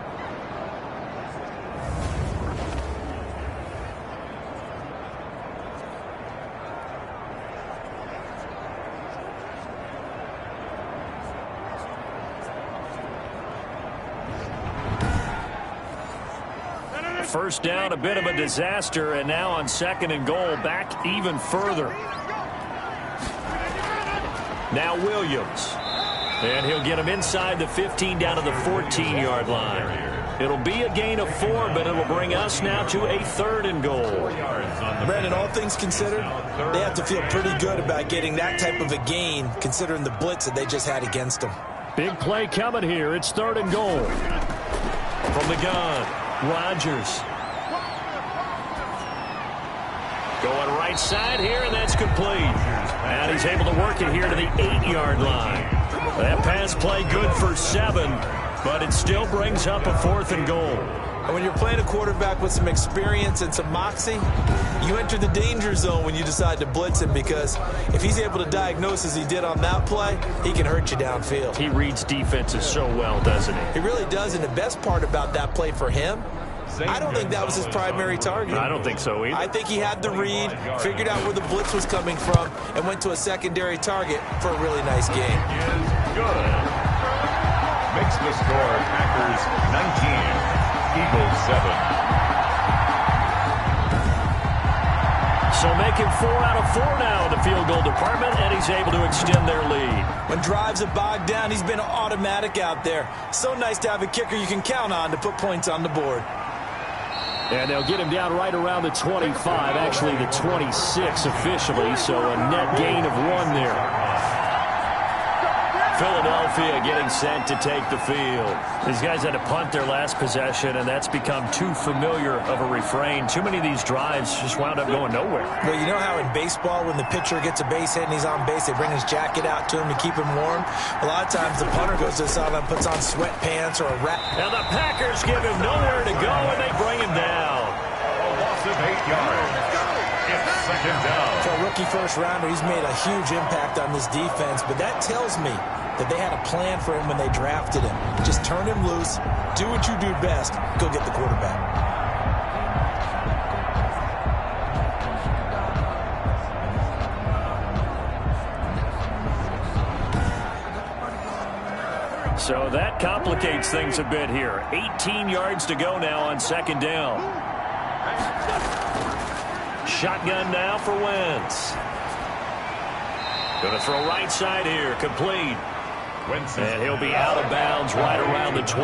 First down, a bit of a disaster, and now on 2nd and goal, back even further. Now Williams. And he'll get him inside the 15 down to the 14-yard line. It'll be a gain of 4, but it'll bring us now to a 3rd and goal. Brandon, all things considered, they have to feel pretty good about getting that type of a gain, considering the blitz that they just had against them. Big play coming here. It's 3rd and goal. From the gun, Rodgers. Going right side here, and that's complete. And he's able to work it here to the 8-yard line. That pass play good for 7, but it still brings up a 4th and goal. And when you're playing a quarterback with some experience and some moxie, you enter the danger zone when you decide to blitz him, because if he's able to diagnose as he did on that play, he can hurt you downfield. He reads defenses so well, doesn't he? He really does, and the best part about that play for him, I don't think that was his primary target. I don't think so either. I think he had the read, figured out where the blitz was coming from, and went to a secondary target for a really nice game. Is good. Makes the score Packers 19, Eagles 7. So making 4 out of 4 now in the field goal department, and he's able to extend their lead. When drives are bogged down, he's been automatic out there. So nice to have a kicker you can count on to put points on the board. And they'll get him down right around the 25, actually the 26 officially, so a net gain of 1 there. Philadelphia getting set to take the field. These guys had to punt their last possession, and that's become too familiar of a refrain. Too many of these drives just wound up going nowhere. Well, you know how in baseball when the pitcher gets a base hit and he's on base, they bring his jacket out to him to keep him warm? A lot of times the punter goes to the sideline, puts on sweatpants or a wrap. And the Packers give him nowhere to go, and they bring him down. A loss of 8 yards. It's 2nd down. For a rookie first-rounder, he's made a huge impact on this defense, but that tells me that they had a plan for him when they drafted him. Just turn him loose, do what you do best, go get the quarterback. So that complicates things a bit here. 18 yards to go now on 2nd down. Shotgun now for Wentz. Going to throw right side here, complete. And he'll be out of bounds right around the 20.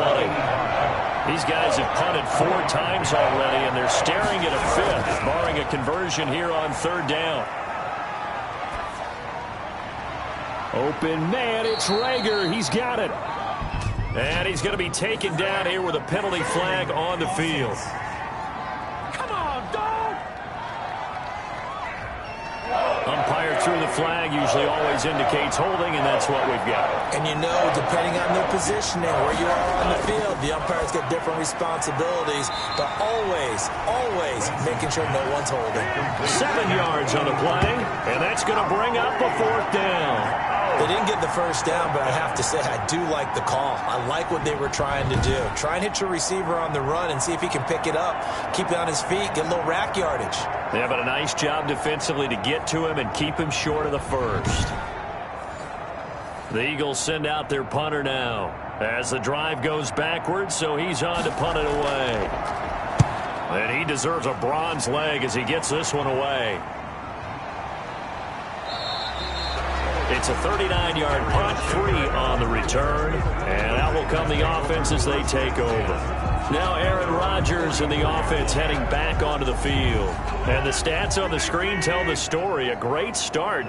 These guys have punted 4 times already, and they're staring at a 5th, barring a conversion here on 3rd down. Open man, it's Rager. He's got it. And he's going to be taken down here with a penalty flag on the field. Umpire through the flag usually always indicates holding, and that's what we've got. And you know, depending on their positioning, where you are on the field, the umpires get different responsibilities, but always, always making sure no one's holding. 7 yards on the play, and that's going to bring up a 4th down. They didn't get the first down, but I have to say I do like the call. I like what they were trying to do. Try and hit your receiver on the run and see if he can pick it up, keep it on his feet, get a little rack yardage. Yeah, but a nice job defensively to get to him and keep him short of the first. The Eagles send out their punter now as the drive goes backwards, so he's on to punt it away. And he deserves a bronze leg as he gets this one away. It's a 39-yard punt, 3 on the return, and out will come the offense as they take over. Now Aaron Rodgers and the offense heading back onto the field. And the stats on the screen tell the story. A great start.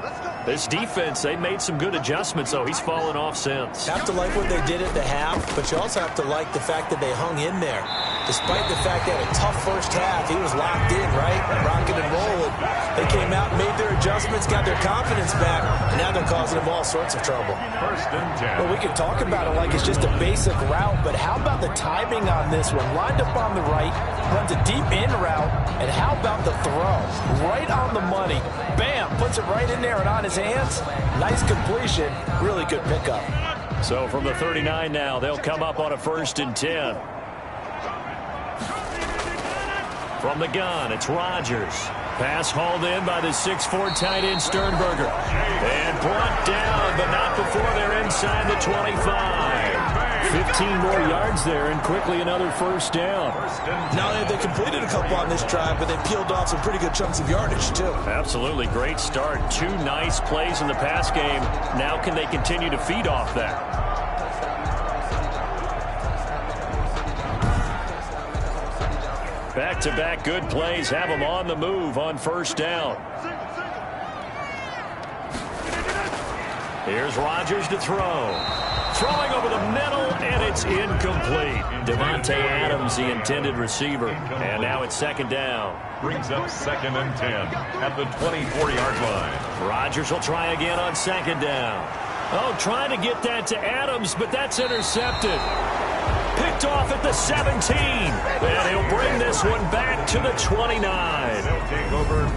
This defense, they made some good adjustments, though. He's fallen off since. You have to like what they did at the half, but you also have to like the fact that they hung in there. Despite the fact they had a tough first half, he was locked in, right? Rocking and rolling. They came out, made their adjustments, got their confidence back, and now they're causing them all sorts of trouble. 1st and 10. Well, we can talk about it like it's just a basic route, but how about the timing on this one? Lined up on the right, runs a deep in route, and how about the throw? Right on the money. Bam! Puts it right in there and on his hands. Nice completion. Really good pickup. So from the 39 now, they'll come up on a 1st and 10. From the gun, it's Rodgers. Pass hauled in by the 6'4" tight end Sternberger. And brought down, but not before they're inside the 25. 15 more yards there, and quickly another 1st down. Not only have they completed a couple on this drive, but they peeled off some pretty good chunks of yardage, too. Absolutely great start. 2 nice plays in the pass game. Now can they continue to feed off that? Back-to-back good plays have them on the move on 1st down. Here's Rodgers to throw. Throwing over the middle, and it's incomplete. Devontae Adams, the intended receiver. And now it's 2nd down. Brings up 2nd and 10 at the 24-yard line. Rodgers will try again on 2nd down. Oh, trying to get that to Adams, but that's intercepted. Picked off at the 17. And he'll bring this one back to the 29.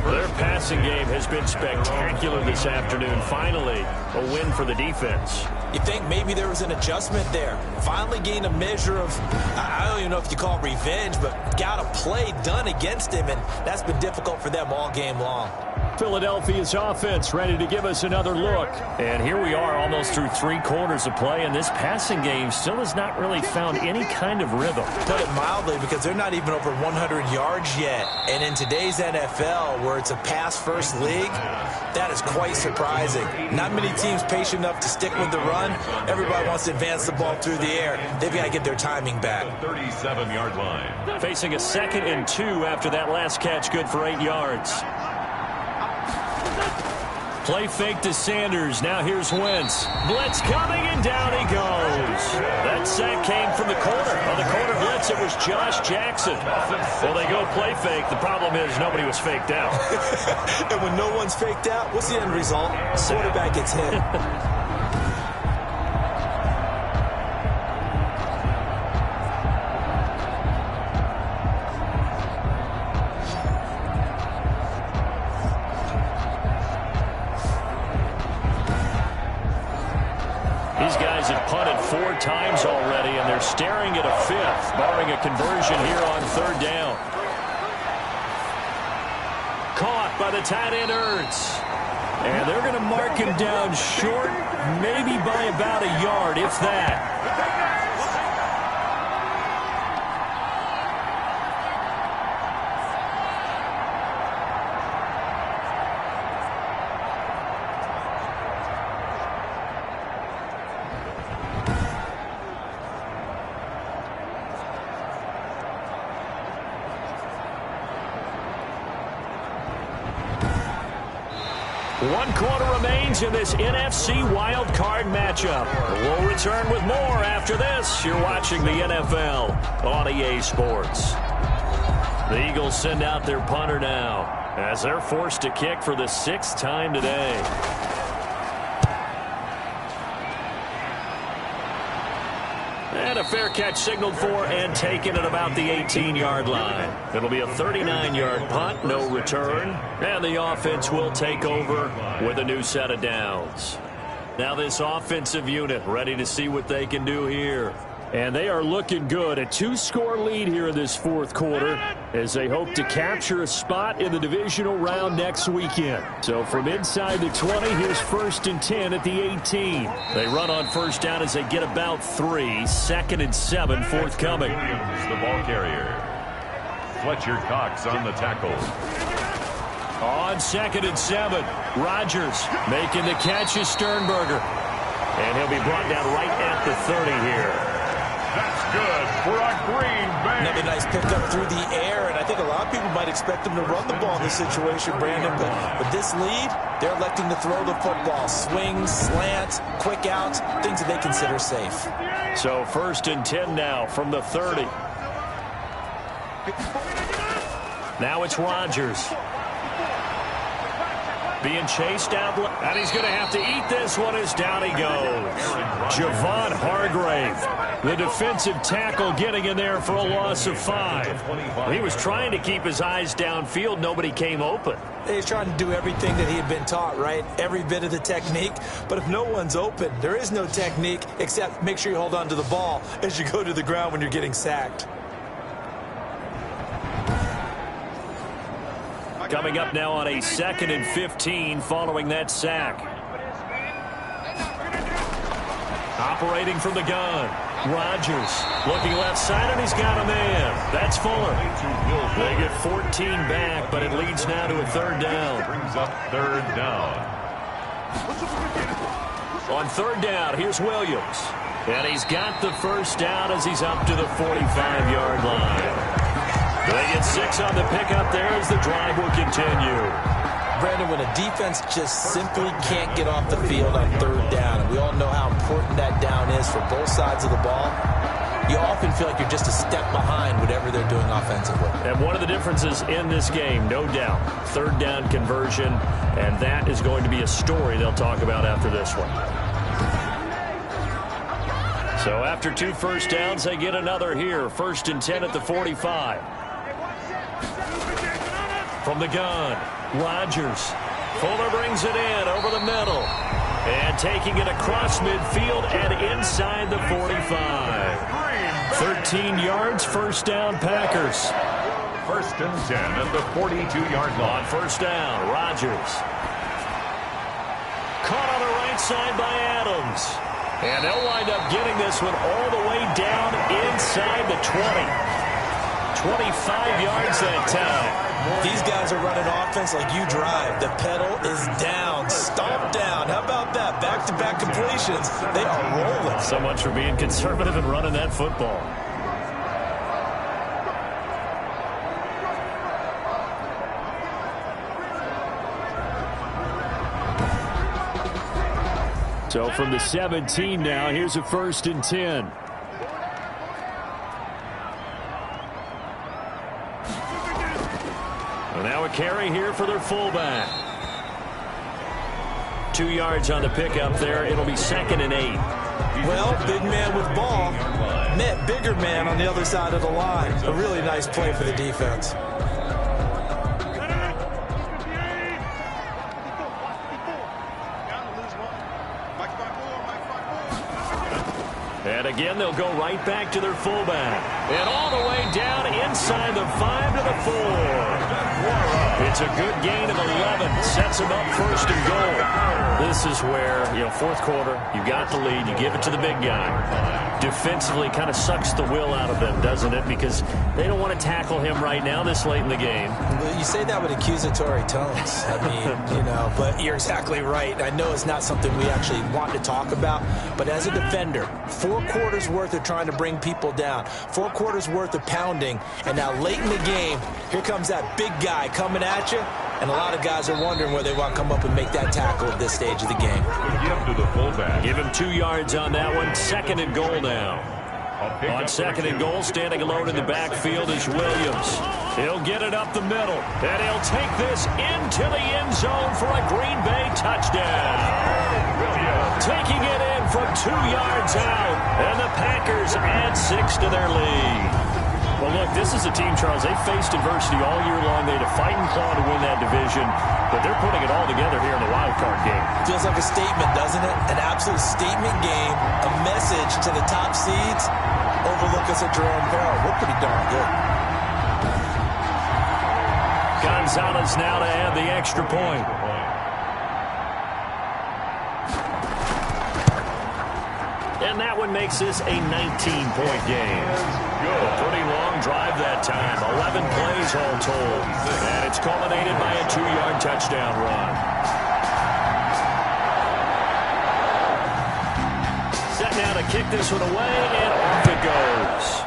Their passing game has been spectacular this afternoon. Finally, a win for the defense. You think maybe there was an adjustment there. Finally gained a measure of, I don't even know if you call it revenge, but got a play done against him, and that's been difficult for them all game long. Philadelphia's offense ready to give us another look. And here we are almost through 3 quarters of play, and this passing game still has not really found any kind of rhythm. Put it mildly, because they're not even over 100 yards yet. And in today's NFL, where it's a pass-first league, that is quite surprising. Not many teams patient enough to stick with the run. Everybody wants to advance the ball through the air. They've got to get their timing back. 37-yard line. Facing a 2nd and 2 after that last catch, good for 8 yards. Play fake to Sanders. Now here's Wentz. Blitz coming, and down he goes. That sack came from the corner. On the corner blitz, it was Josh Jackson. Well, they go play fake. The problem is nobody was faked out. And when no one's faked out, what's the end result? Quarterback gets hit. These guys have punted 4 times already, and they're staring at a 5th, barring a conversion here on 3rd down. Caught by the tight end Ertz. And they're going to mark him down short, maybe by about a yard, if that. One quarter remains in this NFC Wild Card matchup. We'll return with more after this. You're watching the NFL on EA Sports. The Eagles send out their punter now as they're forced to kick for the 6th time today. And a fair catch signaled for and taken at about the 18-yard line. It'll be a 39-yard punt, no return. And the offense will take over with a new set of downs. Now this offensive unit ready to see what they can do here. And they are looking good. A 2-score lead here in this 4th quarter as they hope to capture a spot in the divisional round next weekend. So from inside the 20, here's 1st and 10 at the 18. They run on first down as they get about 3. 2nd and 7 forthcoming. Williams, the ball carrier. Fletcher Cox on the tackle. On 2nd and 7, Rodgers making the catch is Sternberger. And he'll be brought down right at the 30 here. That's good for a Green Bay. Another nice pickup through the air, and I think a lot of people might expect them to run the ball in this situation, Brandon. But with this lead, they're electing to throw the football. Swings, slants, quick outs, things that they consider safe. So 1st and 10 now from the 30. Now it's Rodgers. Being chased out, and he's going to have to eat this one as down he goes. Javon Hargrave, the defensive tackle, getting in there for a loss of 5. He was trying to keep his eyes downfield. Nobody came open. He's trying to do everything that he had been taught, right? Every bit of the technique. But if no one's open, there is no technique except make sure you hold on to the ball as you go to the ground when you're getting sacked. Coming up now on a 2nd and 15 following that sack. Operating from the gun. Rodgers looking left side, and he's got a man. That's Fuller. They get 14 back, but it leads now to a 3rd down. Brings up 3rd down. On 3rd down, here's Williams. And he's got the 1st down as he's up to the 45-yard line. They get 6 on the pickup there as the drive will continue. Brandon, when a defense just simply can't get off the field on 3rd down, and we all know how important that down is for both sides of the ball, you often feel like you're just a step behind whatever they're doing offensively. And one of the differences in this game, no doubt, 3rd down conversion, and that is going to be a story they'll talk about after this one. So after 2 first downs, they get another here. 1st and 10 at the 45. From the gun, Rodgers. Fuller brings it in over the middle. And taking it across midfield and inside the 45. 13 yards, 1st down, Packers. 1st and 10 at the 42-yard line. On 1st down, Rodgers. Caught on the right side by Adams. And they'll wind up getting this one all the way down inside the 20. 25 yards that time. These guys are running offense like you drive. The pedal is down, stomp down. How about that? Back-to-back completions. They are rolling. So much for being conservative and running that football. So from the 17 now, here's a 1st and 10. And now a carry here for their fullback. 2 yards on the pickup there. It'll be 2nd and 8. Well, big man with ball met bigger man on the other side of the line. A really nice play for the defense. And again, they'll go right back to their fullback. And all the way down inside the 5 to the 4. It's a good gain of 11. Sets them up 1st and goal. This is where, 4th quarter, you got the lead. You give it to the big guy. Defensively kind of sucks the will out of them, doesn't it? Because they don't want to tackle him right now this late in the game. Well, you say that with accusatory tones. I mean, but you're exactly right. I know it's not something we actually want to talk about, but as a defender, 4 quarters worth of trying to bring people down, 4 quarters worth of pounding, and now late in the game, here comes that big guy coming at you, and a lot of guys are wondering where they want to come up and make that tackle at this stage of the game. Give to the fullback. Give him 2 yards on that one. 2nd and goal now. On second and goal, standing alone in the backfield is Williams. He'll get it up the middle, and he'll take this into the end zone for a Green Bay touchdown. Taking it in from 2 yards out, and the Packers add 6 to their lead. Well, look, this is a team, Charles, they faced adversity all year long. They had to fight and claw to win that division, but they're putting it all together here in the wild card game. Feels like a statement, doesn't it? An absolute statement game, a message to the top seeds. Overlook us at Jerome Powell. We're pretty darn good. Gonzalez now to add the extra point. And that one makes this a 19-point game. A pretty long drive that time. 11 plays all told. And it's culminated by a 2-yard touchdown run. Set now to kick this one away, and off it goes.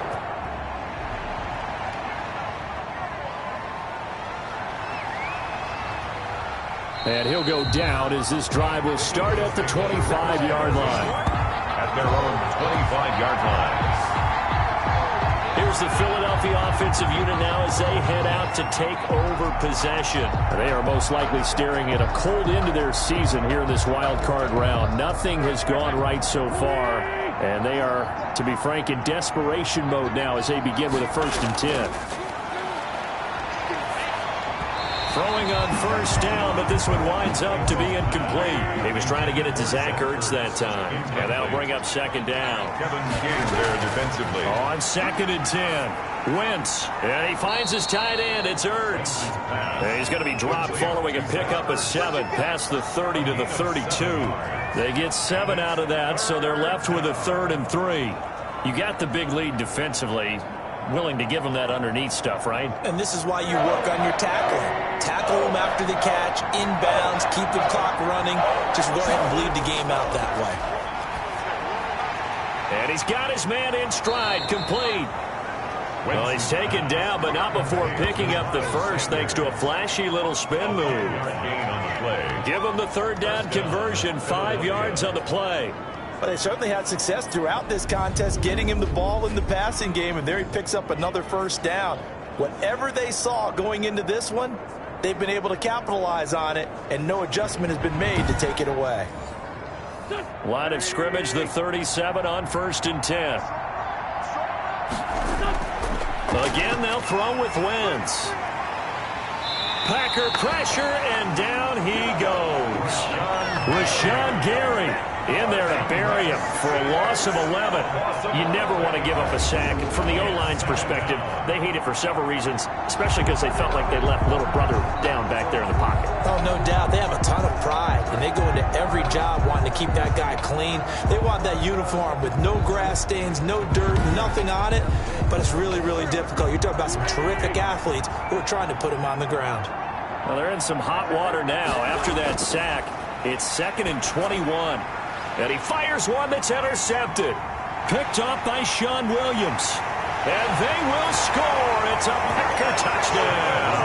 And he'll go down as this drive will start at the 25-yard line. At their own 25-yard line. Here's the Philadelphia offensive unit now as they head out to take over possession. They are most likely staring at a cold end to their season here in this wild card round. Nothing has gone right so far, and they are, to be frank, in desperation mode now as they begin with a 1st and 10. Throwing on first down, but this one winds up to be incomplete. He was trying to get it to Zach Ertz that time. And that'll bring up 2nd down. Kevin King there defensively. On 2nd and 10. Wentz. And he finds his tight end. It's Ertz. And he's going to be dropped following a pickup of 7 past the 30 to the 32. They get 7 out of that, so they're left with a 3rd and 3. You got the big lead defensively. Willing to give them that underneath stuff, right? And this is why you work on your tackling. Tackle them after the catch, inbounds, keep the clock running. Just go ahead and bleed the game out that way. And he's got his man in stride, complete. Well, he's taken down, but not before picking up the first, thanks to a flashy little spin move. Gain on the play. Give him the 3rd down conversion, 5 yards on the play. But they certainly had success throughout this contest, getting him the ball in the passing game, and there he picks up another 1st down. Whatever they saw going into this one, they've been able to capitalize on it, and no adjustment has been made to take it away. Line of scrimmage, the 37 on 1st and 10. Again, they'll throw with Wentz. Packer pressure, and down he goes. Rashawn Gary in there to bury him for a loss of 11. You never want to give up a sack. From the O-line's perspective, they hate it for several reasons, especially because they felt like they left little brother down back there in the pocket. Oh, no doubt. They have a ton of pride, and they go into every job wanting to keep that guy clean. They want that uniform with no grass stains, no dirt, nothing on it, but it's really, really difficult. You're talking about some terrific athletes who are trying to put him on the ground. Well, they're in some hot water now after that sack. It's 2nd and 21. And he fires one that's intercepted. Picked off by Sean Williams. And they will score. It's a Packer touchdown.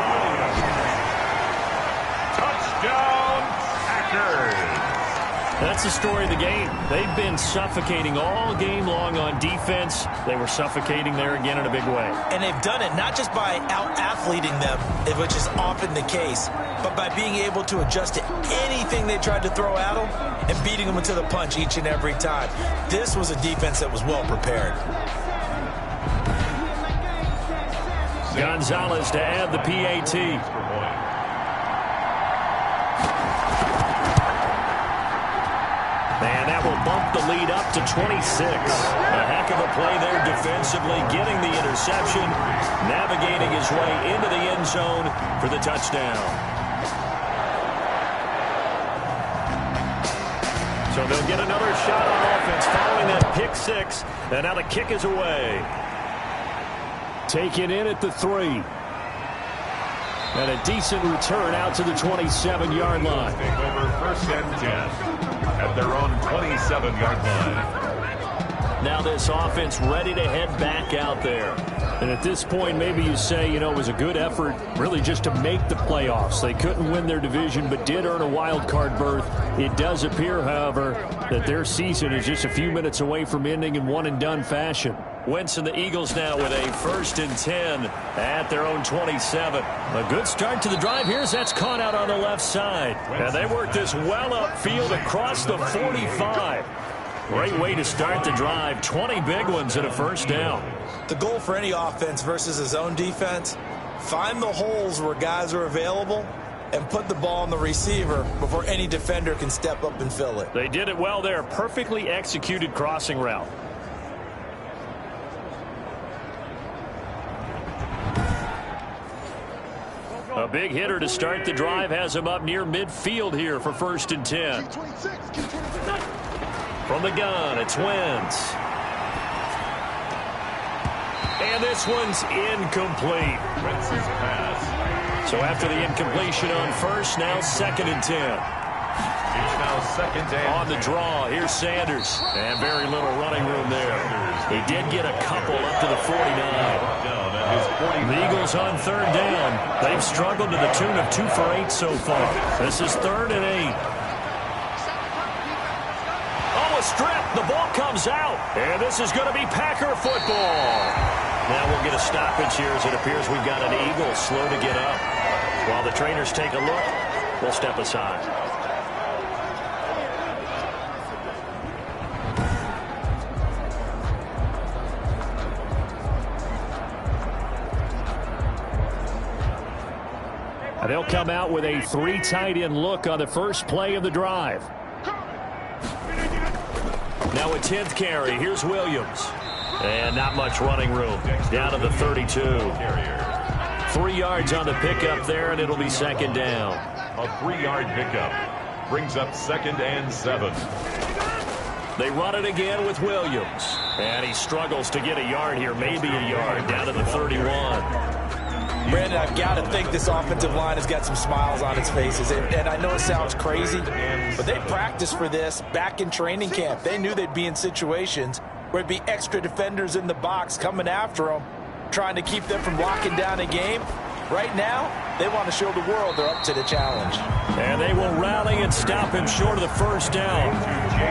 Touchdown, Packers. That's the story of the game. They've been suffocating all game long on defense. They were suffocating there again in a big way. And they've done it not just by out-athleting them, which is often the case, but by being able to adjust to anything they tried to throw at them and beating them into the punch each and every time. This was a defense that was well prepared. Gonzalez to add the PAT. And that will bump the lead up to 26. A heck of a play there defensively, getting the interception, navigating his way into the end zone for the touchdown. So they'll get another shot on offense following that pick 6. And now the kick is away. Taken in at the 3. And a decent return out to the 27-yard line. Take over 1st and 10 at their own 27-yard line. Now this offense ready to head back out there. And at this point, maybe you say, you know, it was a good effort really just to make the playoffs. They couldn't win their division, but did earn a wild card berth. It does appear, however, that their season is just a few minutes away from ending in one-and-done fashion. Wentz and the Eagles now with a 1st and 10 at their own 27. A good start to the drive here as that's caught out on the left side. And they work this well upfield across the 45. Great way to start the drive. 20 big ones and a 1st down. The goal for any offense versus his own defense, find the holes where guys are available and put the ball on the receiver before any defender can step up and fill it. They did it well there. Perfectly executed crossing route. A big hitter to start the drive has him up near midfield here for 1st and 10. From the gun, it's Wentz. And this one's incomplete. Wentz's pass. So after the incompletion on 1st, now 2nd and 10. It's now 2nd and On the draw, here's Sanders. And very little running room there. He did get a couple up to the 49. down at his 49. The Eagles on 3rd down. They've struggled to the tune of 2 for 8 so far. This is 3rd and 8. Oh, a strip. The ball comes out. And this is going to be Packer football. Now we'll get a stoppage here as it appears we've got an Eagle slow to get up. While the trainers take a look, we'll step aside. They'll come out with a 3 tight end look on the first play of the drive. Now a 10th carry. Here's Williams. And not much running room. Down to the 32. 3 yards on the pickup there, and it'll be 2nd down. A 3-yard pickup brings up 2nd and 7. They run it again with Williams. And he struggles to get a yard here, maybe a yard, down to the 31. Brandon, I've got to think this offensive line has got some smiles on its faces. And I know it sounds crazy, but they practiced for this back in training camp. They knew they'd be in situations where it'd be extra defenders in the box coming after them, trying to keep them from locking down a game. Right now, they want to show the world they're up to the challenge. And they will rally and stop him short of the 1st down.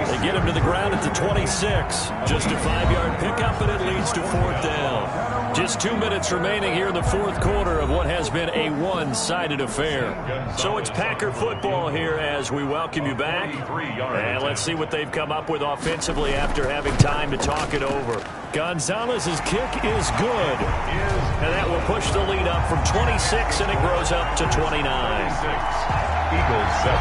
They get him to the ground at the 26. Just a 5-yard pickup, and it leads to 4th down. Just 2 minutes remaining here in the 4th quarter of what has been a one-sided affair. So it's Packer football here as we welcome you back. And let's see what they've come up with offensively after having time to talk it over. Gonzalez's kick is good. And that will push the lead up from 26, and it grows up to 29. Eagles 7.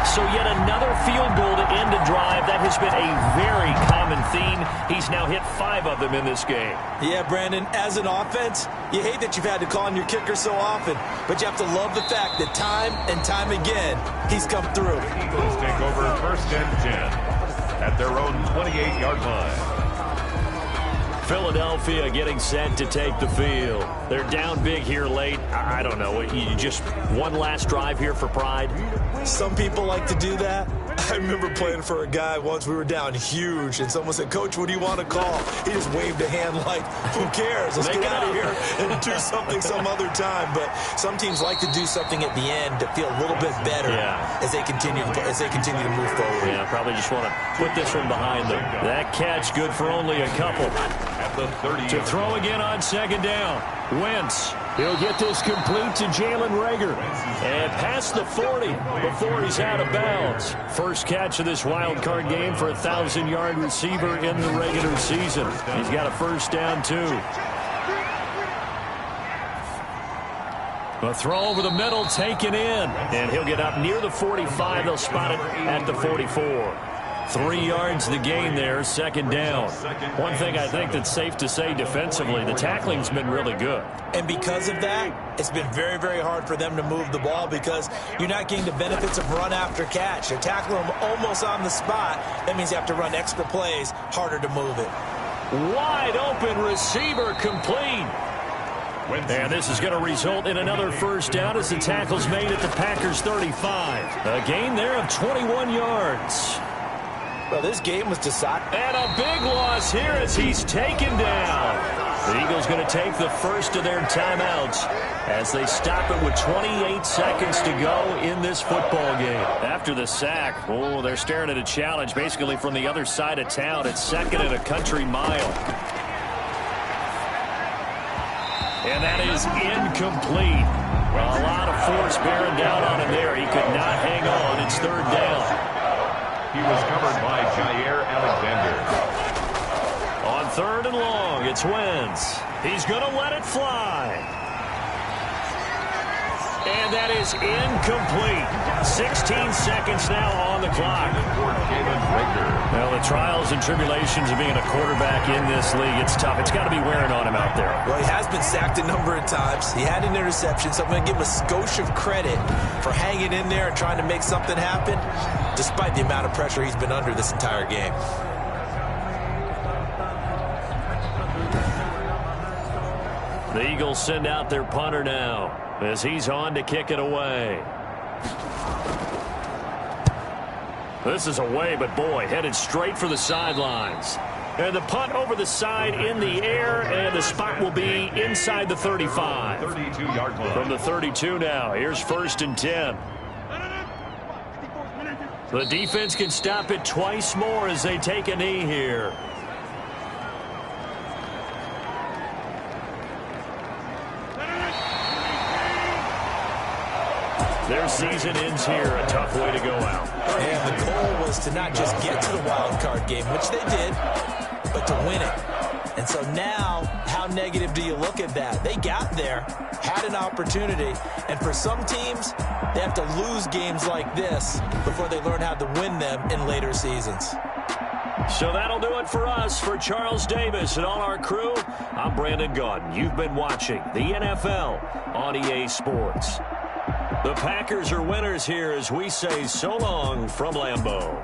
So yet another field goal to end a drive. That has been a very common theme. He's now hit 5 of them in this game. Yeah, Brandon, as an offense, you hate that you've had to call on your kicker so often, but you have to love the fact that time and time again, he's come through. Eagles take over 1st and 10 at their own 28-yard line. Philadelphia getting set to take the field. They're down big here late. I don't know. You just one last drive here for pride? Some people like to do that. I remember playing for a guy once. We were down huge, and someone said, "Coach, what do you want to call?" He just waved a hand like, "Who cares? Let's get out of here and do something some other time." But some teams like to do something at the end to feel a little bit better as they continue to move forward. Yeah, probably just want to put this one behind them. That catch good for only a couple. At the 30. To throw again on 2nd down. Wentz. He'll get this complete to Jalen Reagor. And past the 40 before he's out of bounds. First catch of this wild card game for a 1,000-yard receiver in the regular season. He's got a 1st down, too. A throw over the middle, taken in. And he'll get up near the 45. They'll spot it at the 44. 3 yards the gain there, 2nd down. One thing I think that's safe to say defensively, the tackling's been really good. And because of that, it's been very, very hard for them to move the ball because you're not getting the benefits of run after catch. They're tackling them almost on the spot. That means you have to run extra plays, harder to move it. Wide open receiver complete. And this is going to result in another 1st down as the tackle's made at the Packers' 35. A gain there of 21 yards. Well, this game was decided. And a big loss here as he's taken down. The Eagles going to take the first of their timeouts as they stop it with 28 seconds to go in this football game. After the sack, oh, they're staring at a challenge basically from the other side of town. It's second and a country mile. And that is incomplete. Well, a lot of force bearing down on him there. He could not hang on. It's third down. He was covered by Jair Alexander. On third and long, it's Wentz. He's going to let it fly. And that is incomplete. 16 seconds now on the clock. Well, the trials and tribulations of being a quarterback in this league, it's tough. It's got to be wearing on him out there. Well, he has been sacked a number of times. He had an interception, so I'm going to give him a skosh of credit for hanging in there and trying to make something happen, despite the amount of pressure he's been under this entire game. The Eagles send out their punter now as he's on to kick it away. This is away, but boy, headed straight for the sidelines. And the punt over the side in the air, and the spot will be inside the 35. 32-yard line. From the 32 now, here's first and 10. The defense can stop it twice more as they take a knee here. Their season ends here. A tough way to go out. And the goal was to not just get to the wild card game, which they did, but to win it. And so now, how negative do you look at that? They got there, had an opportunity, and for some teams, they have to lose games like this before they learn how to win them in later seasons. So that'll do it for us. For Charles Davis and all our crew, I'm Brandon Gaudin. You've been watching the NFL on EA Sports. The Packers are winners here as we say so long from Lambeau.